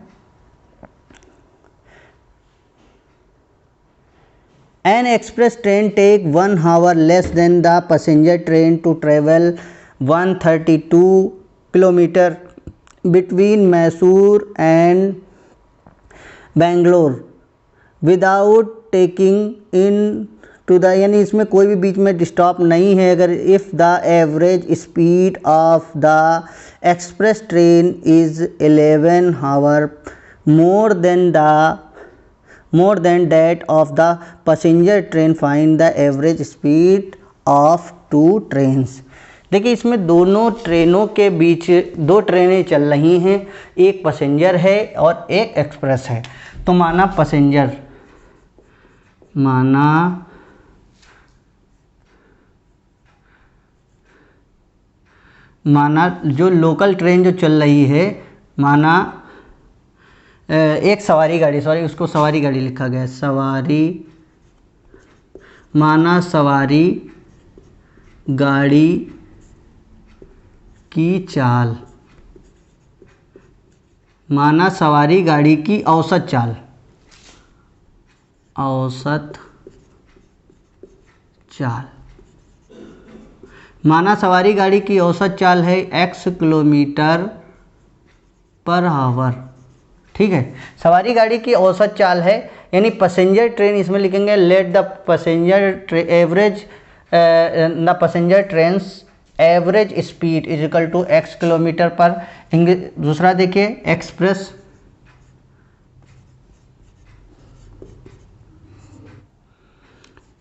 An express train take 1 hour less than the passenger train to travel 132 kilometre between Mysore and Bangalore without taking in to the, यानी इसमें कोई भी बीच में स्टॉप नहीं है। अगर if the average speed of the express train is 11 hour more than that of the passenger train, find the average speed of two trains. देखिए इसमें दोनों ट्रेनों के बीच दो ट्रेनें चल रही हैं, एक पैसेंजर है और एक एक्सप्रेस है। तो माना पैसेंजर, माना जो लोकल ट्रेन जो चल रही है, माना एक सवारी गाड़ी, सॉरी उसको सवारी गाड़ी लिखा गया है, माना सवारी गाड़ी की चाल, माना सवारी गाड़ी की औसत चाल, माना सवारी गाड़ी की औसत चाल है x किलोमीटर पर आवर। ठीक है, सवारी गाड़ी की औसत चाल है, यानी पैसेंजर ट्रेन, इसमें लिखेंगे let the passenger average the passenger trains average speed is equal to x kilometre per. दूसरा देखिए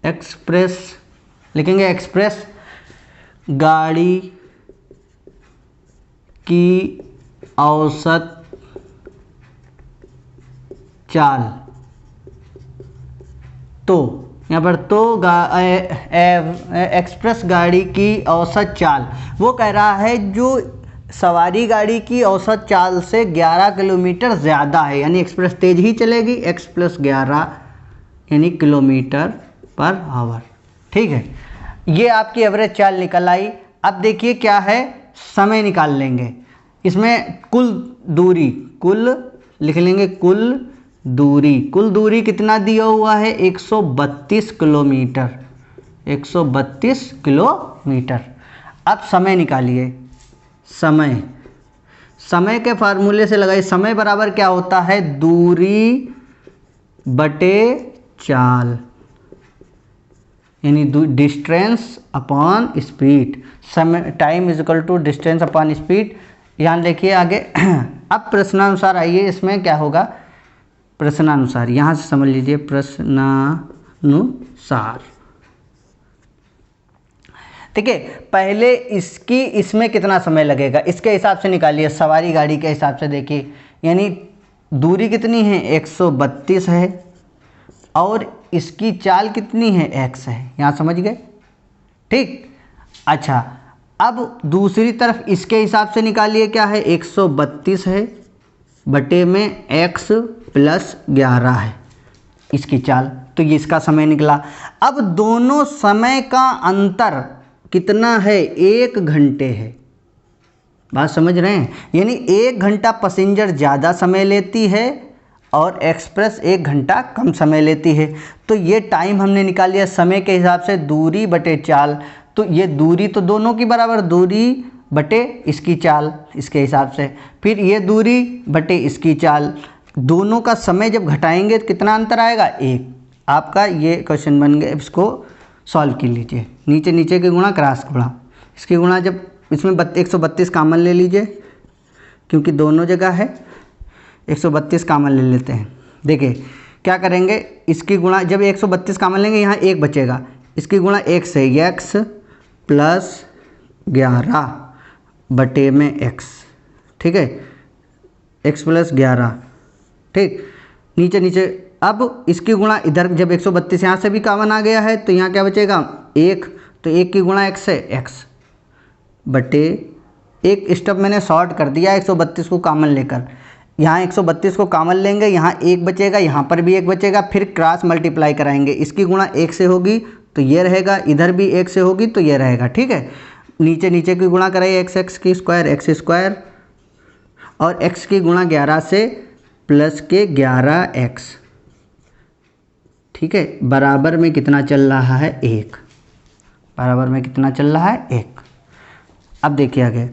एक्सप्रेस लिखेंगे एक्सप्रेस गाड़ी की औसत चाल। तो यहाँ पर एक्सप्रेस गाड़ी की औसत चाल, वो कह रहा है जो सवारी गाड़ी की औसत चाल से 11 किलोमीटर ज़्यादा है, यानी एक्सप्रेस तेज ही चलेगी, x + 11 यानी किलोमीटर पर आवर। ठीक है, ये आपकी एवरेज चाल निकल आई। अब देखिए क्या है, समय निकाल लेंगे। इसमें कुल दूरी, कुल लिख लेंगे कुल दूरी कितना दिया हुआ है, 132 किलोमीटर, 132 किलोमीटर। अब समय निकालिए, समय के फार्मूले से लगाइए, समय बराबर क्या होता है, दूरी बटे चाल, यानी डिस्टेंस अपॉन स्पीड। समय time is equal to distance upon speed. ध्यान देखिए आगे। अब प्रश्नानुसार आइए, इसमें क्या होगा, प्रश्नानुसार, यहाँ से समझ लीजिए, प्रश्नानुसार। ठीक है, पहले इसमें कितना समय लगेगा इसके हिसाब से निकालिए, सवारी गाड़ी के हिसाब से देखिए, यानी दूरी कितनी है, 132 है, और इसकी चाल कितनी है, x है। यहाँ समझ गए, ठीक। अच्छा, अब दूसरी तरफ इसके हिसाब से निकालिए, क्या है, 132 है बटे में x + 11 है इसकी चाल, तो ये इसका समय निकला। अब दोनों समय का अंतर कितना है, 1 घंटे है। बात समझ रहे हैं, यानी 1 घंटा पैसेंजर ज़्यादा समय लेती है और एक्सप्रेस 1 घंटा कम समय लेती है। तो ये टाइम हमने निकाल लिया समय के हिसाब से, दूरी बटे चाल। तो ये दूरी तो दोनों की बराबर, दूरी बटे इसकी चाल इसके हिसाब से, फिर ये दूरी बटे इसकी चाल, दोनों का समय जब घटाएंगे तो कितना अंतर आएगा, 1। आपका ये क्वेश्चन बन गया, इसको सॉल्व कर लीजिए। नीचे नीचे के गुणा क्रॉस गुणा, इसकी गुणा जब इसमें 132 कॉमन ले लीजिए, क्योंकि दोनों जगह है, 132 कॉमन ले लेते हैं। देखिए क्या करेंगे, इसकी गुणा जब 132 कॉमन लेंगे, यहाँ 1 बचेगा, इसकी गुणा 1 से, x + 11 बटे में x। ठीक है, x + 11, ठीक। नीचे नीचे अब इसकी गुणा इधर, जब 132 यहाँ से भी कॉमन आ गया है, तो यहाँ क्या बचेगा, 1, तो 1 की गुणा x से x बटे, एक स्टेप मैंने शॉर्ट कर दिया 132 को कॉमन लेकर। यहाँ 132 को कॉमन लेंगे, यहाँ 1 बचेगा, यहाँ पर भी 1 बचेगा, फिर क्रॉस मल्टीप्लाई कराएंगे, इसकी गुणा 1 से होगी तो ये रहेगा, इधर भी 1 से होगी तो ये रहेगा। ठीक है, नीचे नीचे की गुणा कराइए, x की स्क्वायर, x² और x की गुणा 11 से + के 11x। ठीक है, बराबर में कितना चल रहा है 1, बराबर में कितना चल रहा है 1। अब देखिए आगे,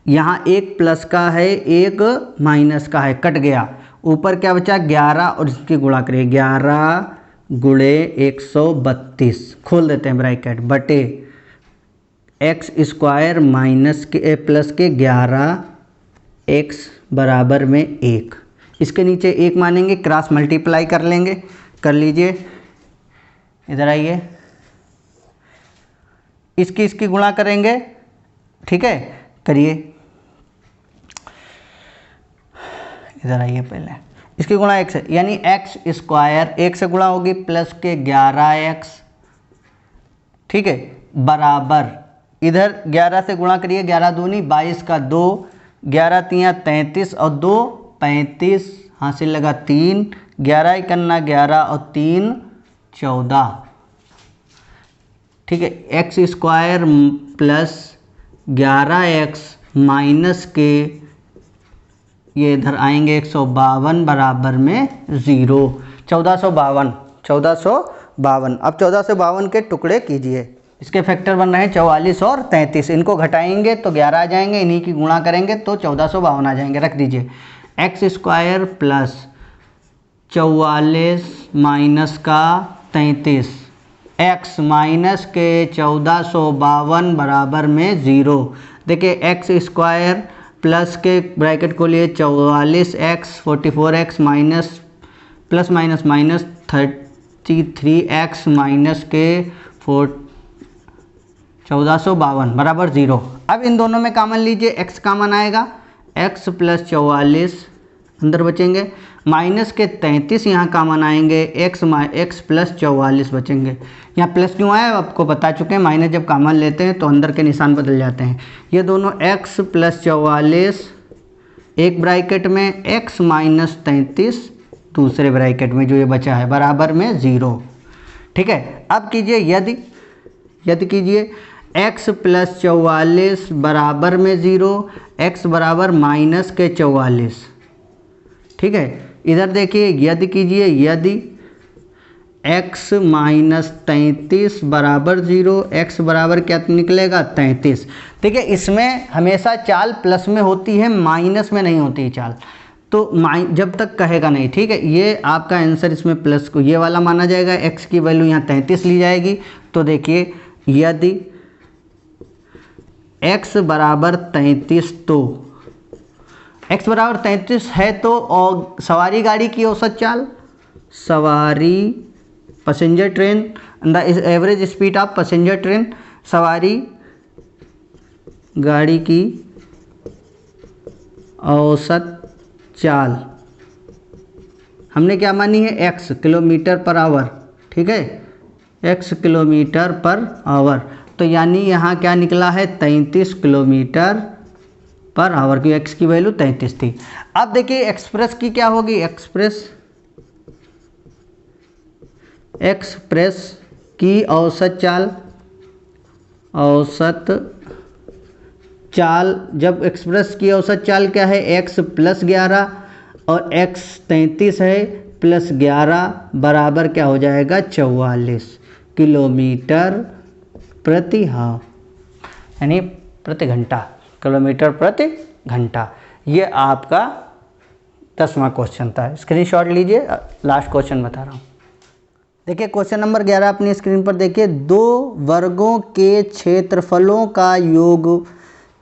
यहाँ एक प्लस का है एक माइनस का है, कट गया, ऊपर क्या बचा 11 और इसकी गुणा करिए 11 गुणे 132, खोल देते हैं ब्रैकेट, बटे एक्स स्क्वायर माइनस के प्लस के 11 एक्स बराबर में 1, इसके नीचे 1 मानेंगे, क्रॉस मल्टीप्लाई कर लेंगे, कर लीजिए, इधर आइए, इसकी गुणा करेंगे, ठीक है, करिए, इधर आइए पहले, इसकी गुणा 1 से, यानी एक्स स्क्वायर 1 से गुणा होगी प्लस के 11x, ठीक है, बराबर, इधर 11 से गुणा करिए, 11 दूनी 22 का 2, 11 तियाँ 33 और 2 35, हासिल लगा 3, 11 इकन्ना 11 और 3 14, ठीक है, x square plus 11x minus के, ये इधर आएंगे 152 बराबर में 0, 1452। अब 1452 के टुकड़े कीजिए, इसके फैक्टर बन रहे हैं 44 और 33, इनको घटाएंगे तो 11 आ जाएंगे, इन्हीं की गुणा करेंगे तो 1452 आ जाएंगे, रख दीजिए। एक्स स्क्वायर प्लस 44 माइनस का 33, एक्स माइनस के 1452 बराबर में 0। देखिए एक्स स्क्वायर प्लस के ब्रैकेट को लिए 44x 44x minus plus minus minus 33x minus के 1452 बराबर 0। अब इन दोनों में कॉमन लीजिए, x कॉमन आएगा, x प्लस 44 अंदर बचेंगे, माइनस के 33 यहाँ कॉमन आएंगे, x प्लस 44 बचेंगे। यहाँ प्लस क्यों आया आपको बता चुके हैं, माइनस जब कॉमन लेते हैं तो अंदर के निशान बदल जाते हैं। ये दोनों x प्लस 44 एक ब्रैकेट में, x माइनस 33 दूसरे ब्रैकेट में, जो ये बचा है बराबर में 0, ठीक है। अब कीजिए यदि कीजिए x प्लस 44 बराबर में 0, x बराबर माइनस के 44, ठीक है। इधर देखिए यदि कीजिए, यदि x माइनस 33 बराबर 0, x बराबर क्या निकलेगा 33। देखिए इसमें हमेशा चाल प्लस में होती है, माइनस में नहीं होती चाल, तो जब तक कहेगा नहीं, ठीक है। ये आपका आंसर इसमें प्लस को ये वाला माना जाएगा, x की वैल्यू यहाँ 33 ली जाएगी। तो देखिए यदि x बराबर 33, तो x बराबर 33 है तो और सवारी गाड़ी की औसत चाल, सवारी passenger train, the average speed of passenger train, सवारी गाड़ी की औसत चाल हमने क्या मानी है, x किलोमीटर पर आवर, ठीक है, x किलोमीटर पर आवर। तो यानी यहाँ क्या निकला है 33 किलोमीटर पर आवर की x की वैल्यू 33 थी। अब देखिए एक्सप्रेस की क्या होगी, एक्सप्रेस की औसत चाल, जब एक्सप्रेस की औसत चाल क्या है, x प्लस 11 और x 33 है प्लस 11 बराबर क्या हो जाएगा 44 किलोमीटर प्रति हाफ, यानी प्रति घंटा, किलोमीटर प्रति घंटा। ये आपका 10वां क्वेश्चन था, स्क्रीनशॉट लीजिए, लास्ट क्वेश्चन बता रहा हूँ। देखिए क्वेश्चन नंबर 11 अपनी स्क्रीन पर देखिए, 2 वर्गों के क्षेत्रफलों का योग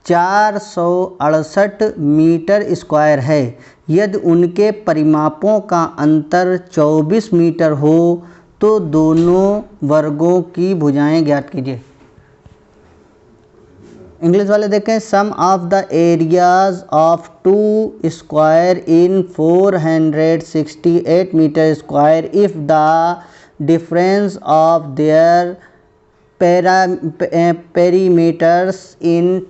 468 मीटर स्क्वायर है। यदि उनके परिमापों का अंतर 24 मीटर हो तो दोनों वर्गों की भुजाएं ज्ञात कीजिए। इंग्लिश वाले देखें, sum of the areas of 2 square in 468 metre square if the difference of their perimeters in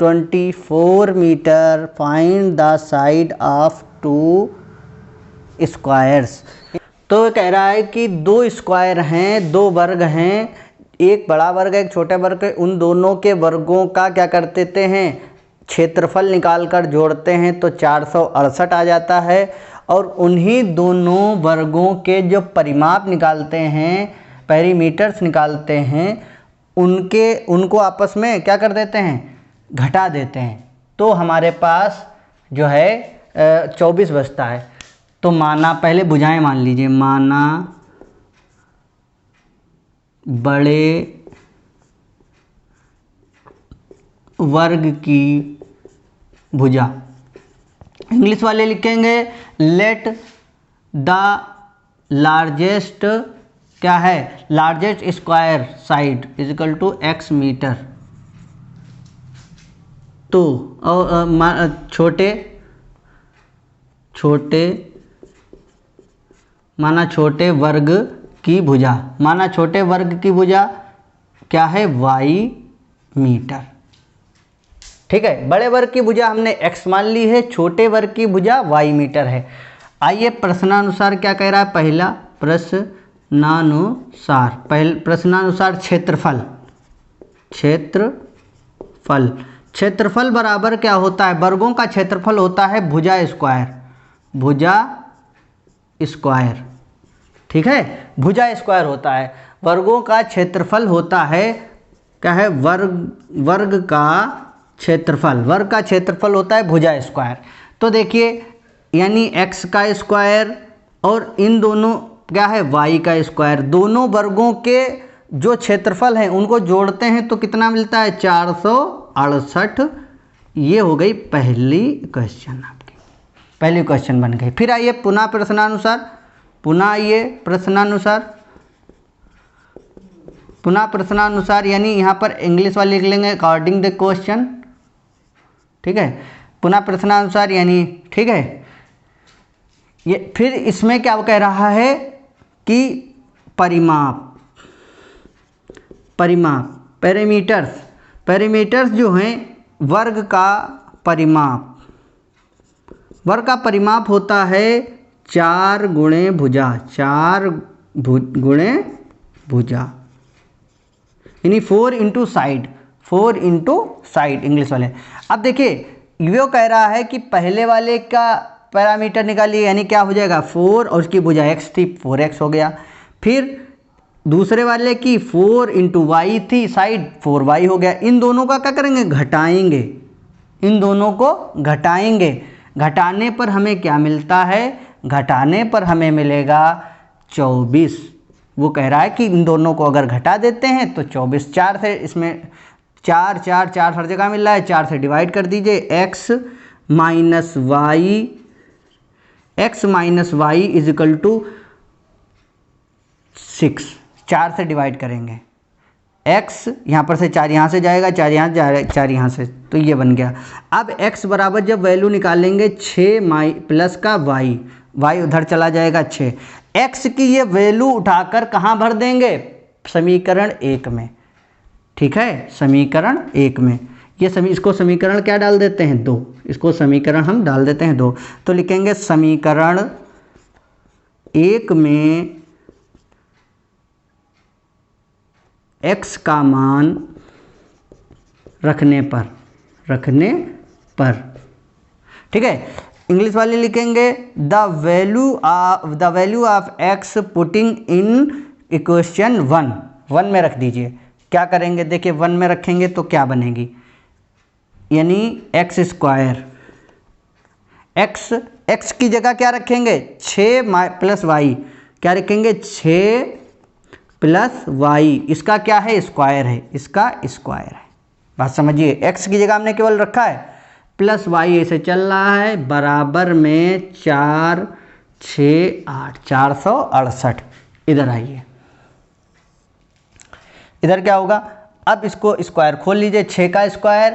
24 metre, find the side of 2 squares. तो कह रहा है कि 2 स्क्वायर हैं, 2 वर्ग हैं, एक बड़ा वर्ग है एक छोटा वर्ग है, उन दोनों के वर्गों का क्या कर देते हैं, क्षेत्रफल निकाल कर जोड़ते हैं तो 468 आ जाता है। और उन्हीं दोनों वर्गों के जो परिमाप निकालते हैं, पेरीमीटर्स निकालते हैं, उनको आपस में क्या कर देते हैं, घटा देते हैं। तो हमारे पास जो है 24 बचता है। तो माना, पहले भुजाएं मान लीजिए, माना बड़े वर्ग की भुजा, इंग्लिश वाले लिखेंगे लेट द लार्जेस्ट, क्या है, largest square side is equal to x metre. तो माना छोटे वर्ग की भुजा, माना छोटे वर्ग की भुजा क्या है, y मीटर। ठीक है, बड़े वर्ग की भुजा हमने x मान ली है, छोटे वर्ग की भुजा y मीटर है। आइए प्रश्नानुसार क्या कह रहा है, पहला प्रश्नानुसार क्षेत्रफल बराबर क्या होता है, वर्गों का क्षेत्रफल होता है भुजा स्क्वायर। ठीक है, भुजा स्क्वायर होता है, वर्गों का क्षेत्रफल होता है क्या है, वर्ग का क्षेत्रफल होता है भुजा स्क्वायर। तो देखिए, यानी x का स्क्वायर और इन दोनों क्या है, y का स्क्वायर, दोनों वर्गों के जो क्षेत्रफल हैं उनको जोड़ते हैं तो कितना मिलता है, 468। ये हो गई पहली क्वेश्चन, आपकी पहली क्वेश्चन बन गई। फिर आइए पुनः प्रश्नानुसार, यानी यहाँ पर इंग्लिश वाले लिख लेंगे अकॉर्डिंग द क्वेश्चन। ठीक है, पुनः प्रश्नानुसार यानी, ठीक है, ये फिर इसमें क्या कह रहा है कि पैरामीटर्स जो हैं, वर्ग का परिमाप होता है 4 गुणे भुजा, यानी 4 इंटू साइड इंग्लिश वाले। अब देखिए, यो कह रहा है कि पहले वाले का पैरामीटर निकालिए, यानी क्या हो जाएगा, 4 और उसकी भुजा x थी, 4x हो गया। फिर दूसरे वाले की 4 इंटू वाई थी, साइड 4y हो गया। इन दोनों का क्या करेंगे, घटाएंगे। घटाने पर हमें क्या मिलता है, घटाने पर हमें मिलेगा 24। वो कह रहा है कि इन दोनों को अगर घटा देते हैं तो 24, 4 से, इसमें 4 हर जगह मिल रहा है, 4 से डिवाइड कर दीजिए, x minus y is equal to 6, 4 से डिवाइड करेंगे, x यहाँ पर से 4 यहाँ से जाएगा, 4 यहाँ जाएगा, 4 यहाँ से, तो ये बन गया। अब x बराबर जब वैल्यू निकालेंगे 6 प्लस का y उधर चला जाएगा 6, x की ये वैल्यू उठाकर कहाँ भर देंगे, समीकरण 1 में। ठीक है, समीकरण 1 में इसको समीकरण क्या डाल देते हैं, 2, इसको समीकरण हम डाल देते हैं 2। तो लिखेंगे समीकरण 1 में x का मान रखने पर, ठीक है, इंग्लिश वाले लिखेंगे the value of x putting in equation 1 में रख दीजिए। क्या करेंगे, देखिए 1 में रखेंगे तो क्या बनेगी, यानी x स्क्वायर, x की जगह क्या रखेंगे, 6 प्लस वाई, क्या रखेंगे, 6 प्लस वाई, इसका क्या है, स्क्वायर है, इसका स्क्वायर है। बात समझिए, x की जगह हमने केवल रखा है, प्लस वाई ऐसे चल रहा है, बराबर में 4 6 8, 468। इधर आइए, इधर क्या होगा, अब इसको स्क्वायर खोल लीजिए, 6 का square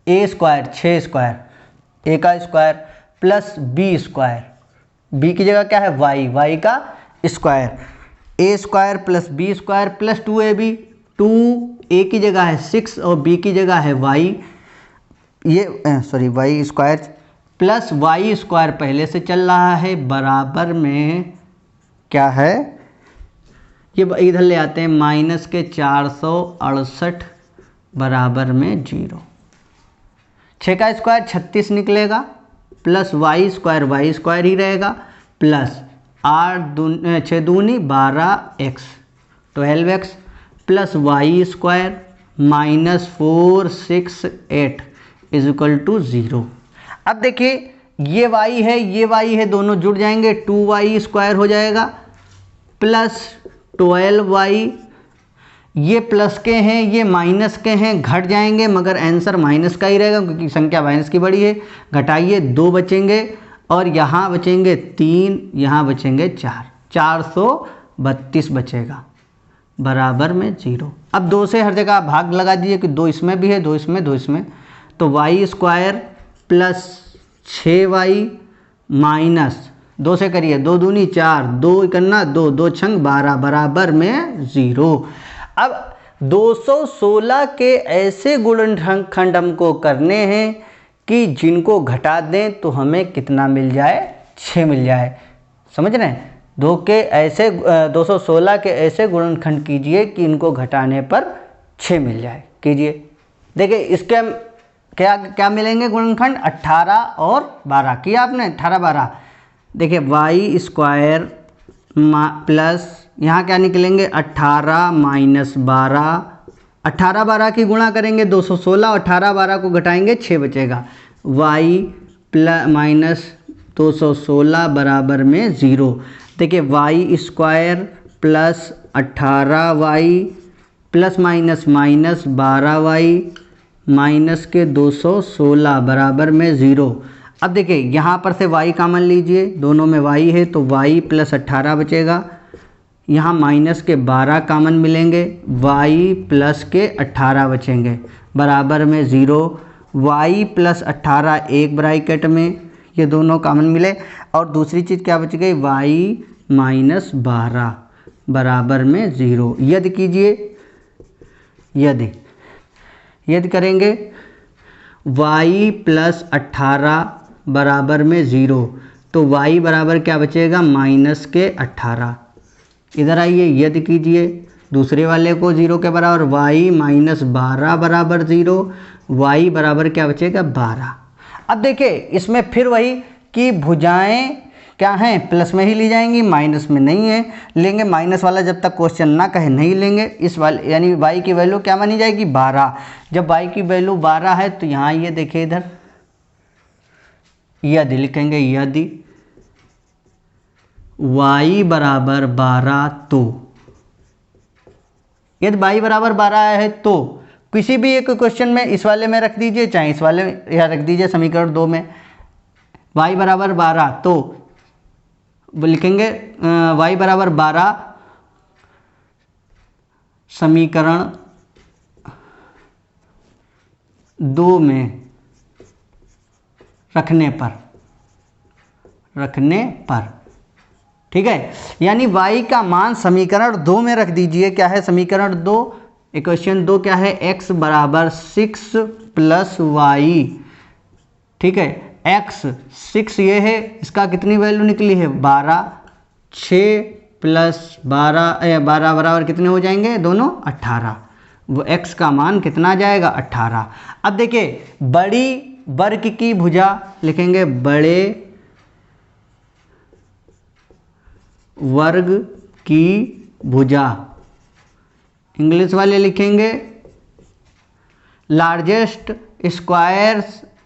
a square, 6 square, a का square plus b square, b की जगह क्या है, y का square, a square plus b square plus 2ab, 2a की जगह है 6 और b की जगह है y, ये y square plus y square पहले से चल रहा है, बराबर में क्या है, ये इधर ले आते हैं माइनस के 468 बराबर में 0। 6 का स्क्वायर 36 निकलेगा, प्लस वाई स्क्वायर ही रहेगा प्लस 6 दूनी 12x 12x plus y square minus 468 is equal to 0। अब देखिए ये y है दोनों जुड़ जाएंगे 2y स्क्वायर हो जाएगा प्लस 12y, ये प्लस के हैं ये माइनस के हैं, घट जाएंगे मगर आंसर माइनस का ही रहेगा क्योंकि संख्या माइनस की बड़ी है। घटाइए 2 बचेंगे और यहाँ बचेंगे 3, यहाँ बचेंगे 4, 432 बचेगा बराबर में 0। अब 2 से हर जगह भाग लगा दीजिए कि 2 इसमें भी है 2 इसमें 2 इसमें, तो Y square plus 6y minus 2 से करिए 2 दूनी 4, 2 इकन्ना 2, 2 छंग 12 बराबर में 0। अब 216 के ऐसे गुणनखंड हमको करने हैं कि जिनको घटा दें तो हमें कितना मिल जाए, 6 मिल जाए। समझ रहे हैं? 216 के ऐसे गुणनखंड कीजिए कि इनको घटाने पर 6 मिल जाए। कीजिए, देखिए इसके हम क्या क्या मिलेंगे गुणनखंड, 18 और 12 किया आपने, 18 12। देखिए वाई स्क्वायर प्लस यहाँ क्या निकलेंगे 18 माइनस 12, 18 12 की गुणा करेंगे 216, 18 12 को घटाएंगे 6 बचेगा, वाई प्लस माइनस 216 बराबर में 0। देखिए y square plus 18y plus minus minus 12y minus के 216 बराबर में 0। अब देखिए यहाँ पर से y कॉमन लीजिए, दोनों में y है तो y प्लस 18 बचेगा, यहाँ माइनस के 12 कॉमन मिलेंगे, y प्लस के 18 बचेंगे बराबर में 0। y प्लस 18 एक ब्रैकेट में, ये दोनों कॉमन मिले और दूसरी चीज़ क्या बच गई y माइनस 12 बराबर में 0। यदि कीजिए, यदि करेंगे y प्लस 18 बराबर में 0 तो y बराबर क्या बचेगा माइनस के 18। इधर आइए यदि कीजिए दूसरे वाले को 0 के बराबर, y माइनस 12 बराबर 0, y बराबर क्या बचेगा 12। अब देखिए इसमें फिर वही कि भुजाएं क्या हैं, प्लस में ही ली जाएंगी, माइनस में नहीं है लेंगे। माइनस वाला जब तक क्वेश्चन ना कहे नहीं लेंगे। इस वाले यानी y की वैल्यू क्या मानी जाएगी 12। जब y की वैल्यू 12 है तो यहाँ ये देखिए इधर यदि लिखेंगे, यदि y बराबर 12 तो, यदि y बराबर 12 है तो किसी भी एक क्वेश्चन में इस वाले में रख दीजिए चाहे इस वाले में, या रख दीजिए समीकरण 2 में y बराबर 12 तो लिखेंगे y बराबर 12 समीकरण 2 में रखने पर, ठीक है। यानी y का मान समीकरण 2 में रख दीजिए। क्या है समीकरण 2, इक्वेशन 2 क्या है, x बराबर 6 प्लस y, ठीक है। x 6 ये है, इसका कितनी वैल्यू निकली है 12, 6 प्लस 12 बराबर कितने हो जाएंगे दोनों 18, वो x का मान कितना जाएगा 18। अब देखिए बड़ी वर्ग की भुजा लिखेंगे, बड़े वर्ग की भुजा, इंग्लिश वाले लिखेंगे largest square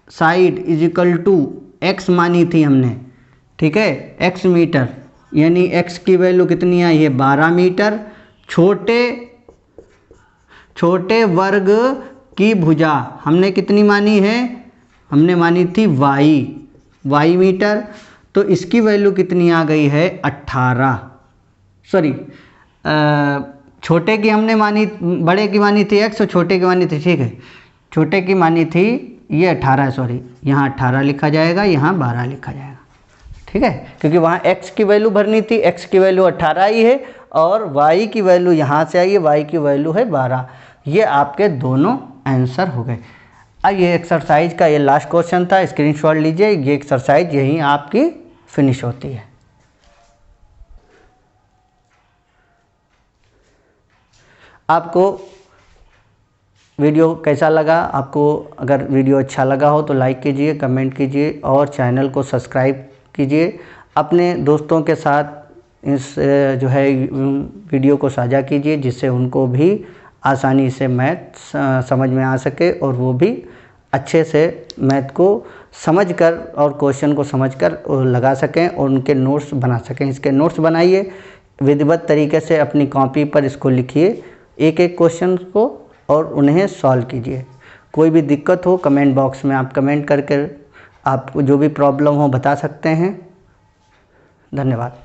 side is equal to x मानी थी हमने, ठीक है, x मीटर, यानी x की वैल्यू कितनी आई है 12 मीटर। छोटे वर्ग की भुजा हमने कितनी मानी है, हमने मानी थी y मीटर, तो इसकी वैल्यू कितनी आ गई है 18। सॉरी छोटे की हमने मानी, बड़े की मानी थी x और छोटे की मानी थी, ठीक है, छोटे की मानी थी ये 18, सॉरी यहाँ 18 लिखा जाएगा, यहाँ 12 लिखा जाएगा, ठीक है, क्योंकि वहाँ x की वैल्यू भरनी थी, x की वैल्यू 18 ही है और y की वैल्यू यहाँ से आई है, y की वैल्यू है 12। ये आपके दोनों आंसर हो गए। अब ये एक्सरसाइज का ये लास्ट क्वेश्चन था, स्क्रीनशॉट लीजिए, ये एक्सरसाइज यहीं आपकी फिनिश होती है। आपको वीडियो कैसा लगा आपको? अगर वीडियो अच्छा लगा हो तो लाइक कीजिए, कमेंट कीजिए और चैनल को सब्सक्राइब कीजिए। अपने दोस्तों के साथ इस जो है वीडियो को साझा कीजिए, जिससे उनको भी आसानी से मैथ समझ में आ सके और वो भी अच्छे से मैथ को समझकर और क्वेश्चन को समझकर लगा सकें और उनके नोट्स बना सकें। इसके नोट्स बनाइए, विधिवत तरीके से अपनी कॉपी पर इसको लिखिए एक एक क्वेश्चन को और उन्हें सॉल्व कीजिए। कोई भी दिक्कत हो कमेंट बॉक्स में आप कमेंट करके आपको जो भी प्रॉब्लम हो बता सकते हैं। धन्यवाद।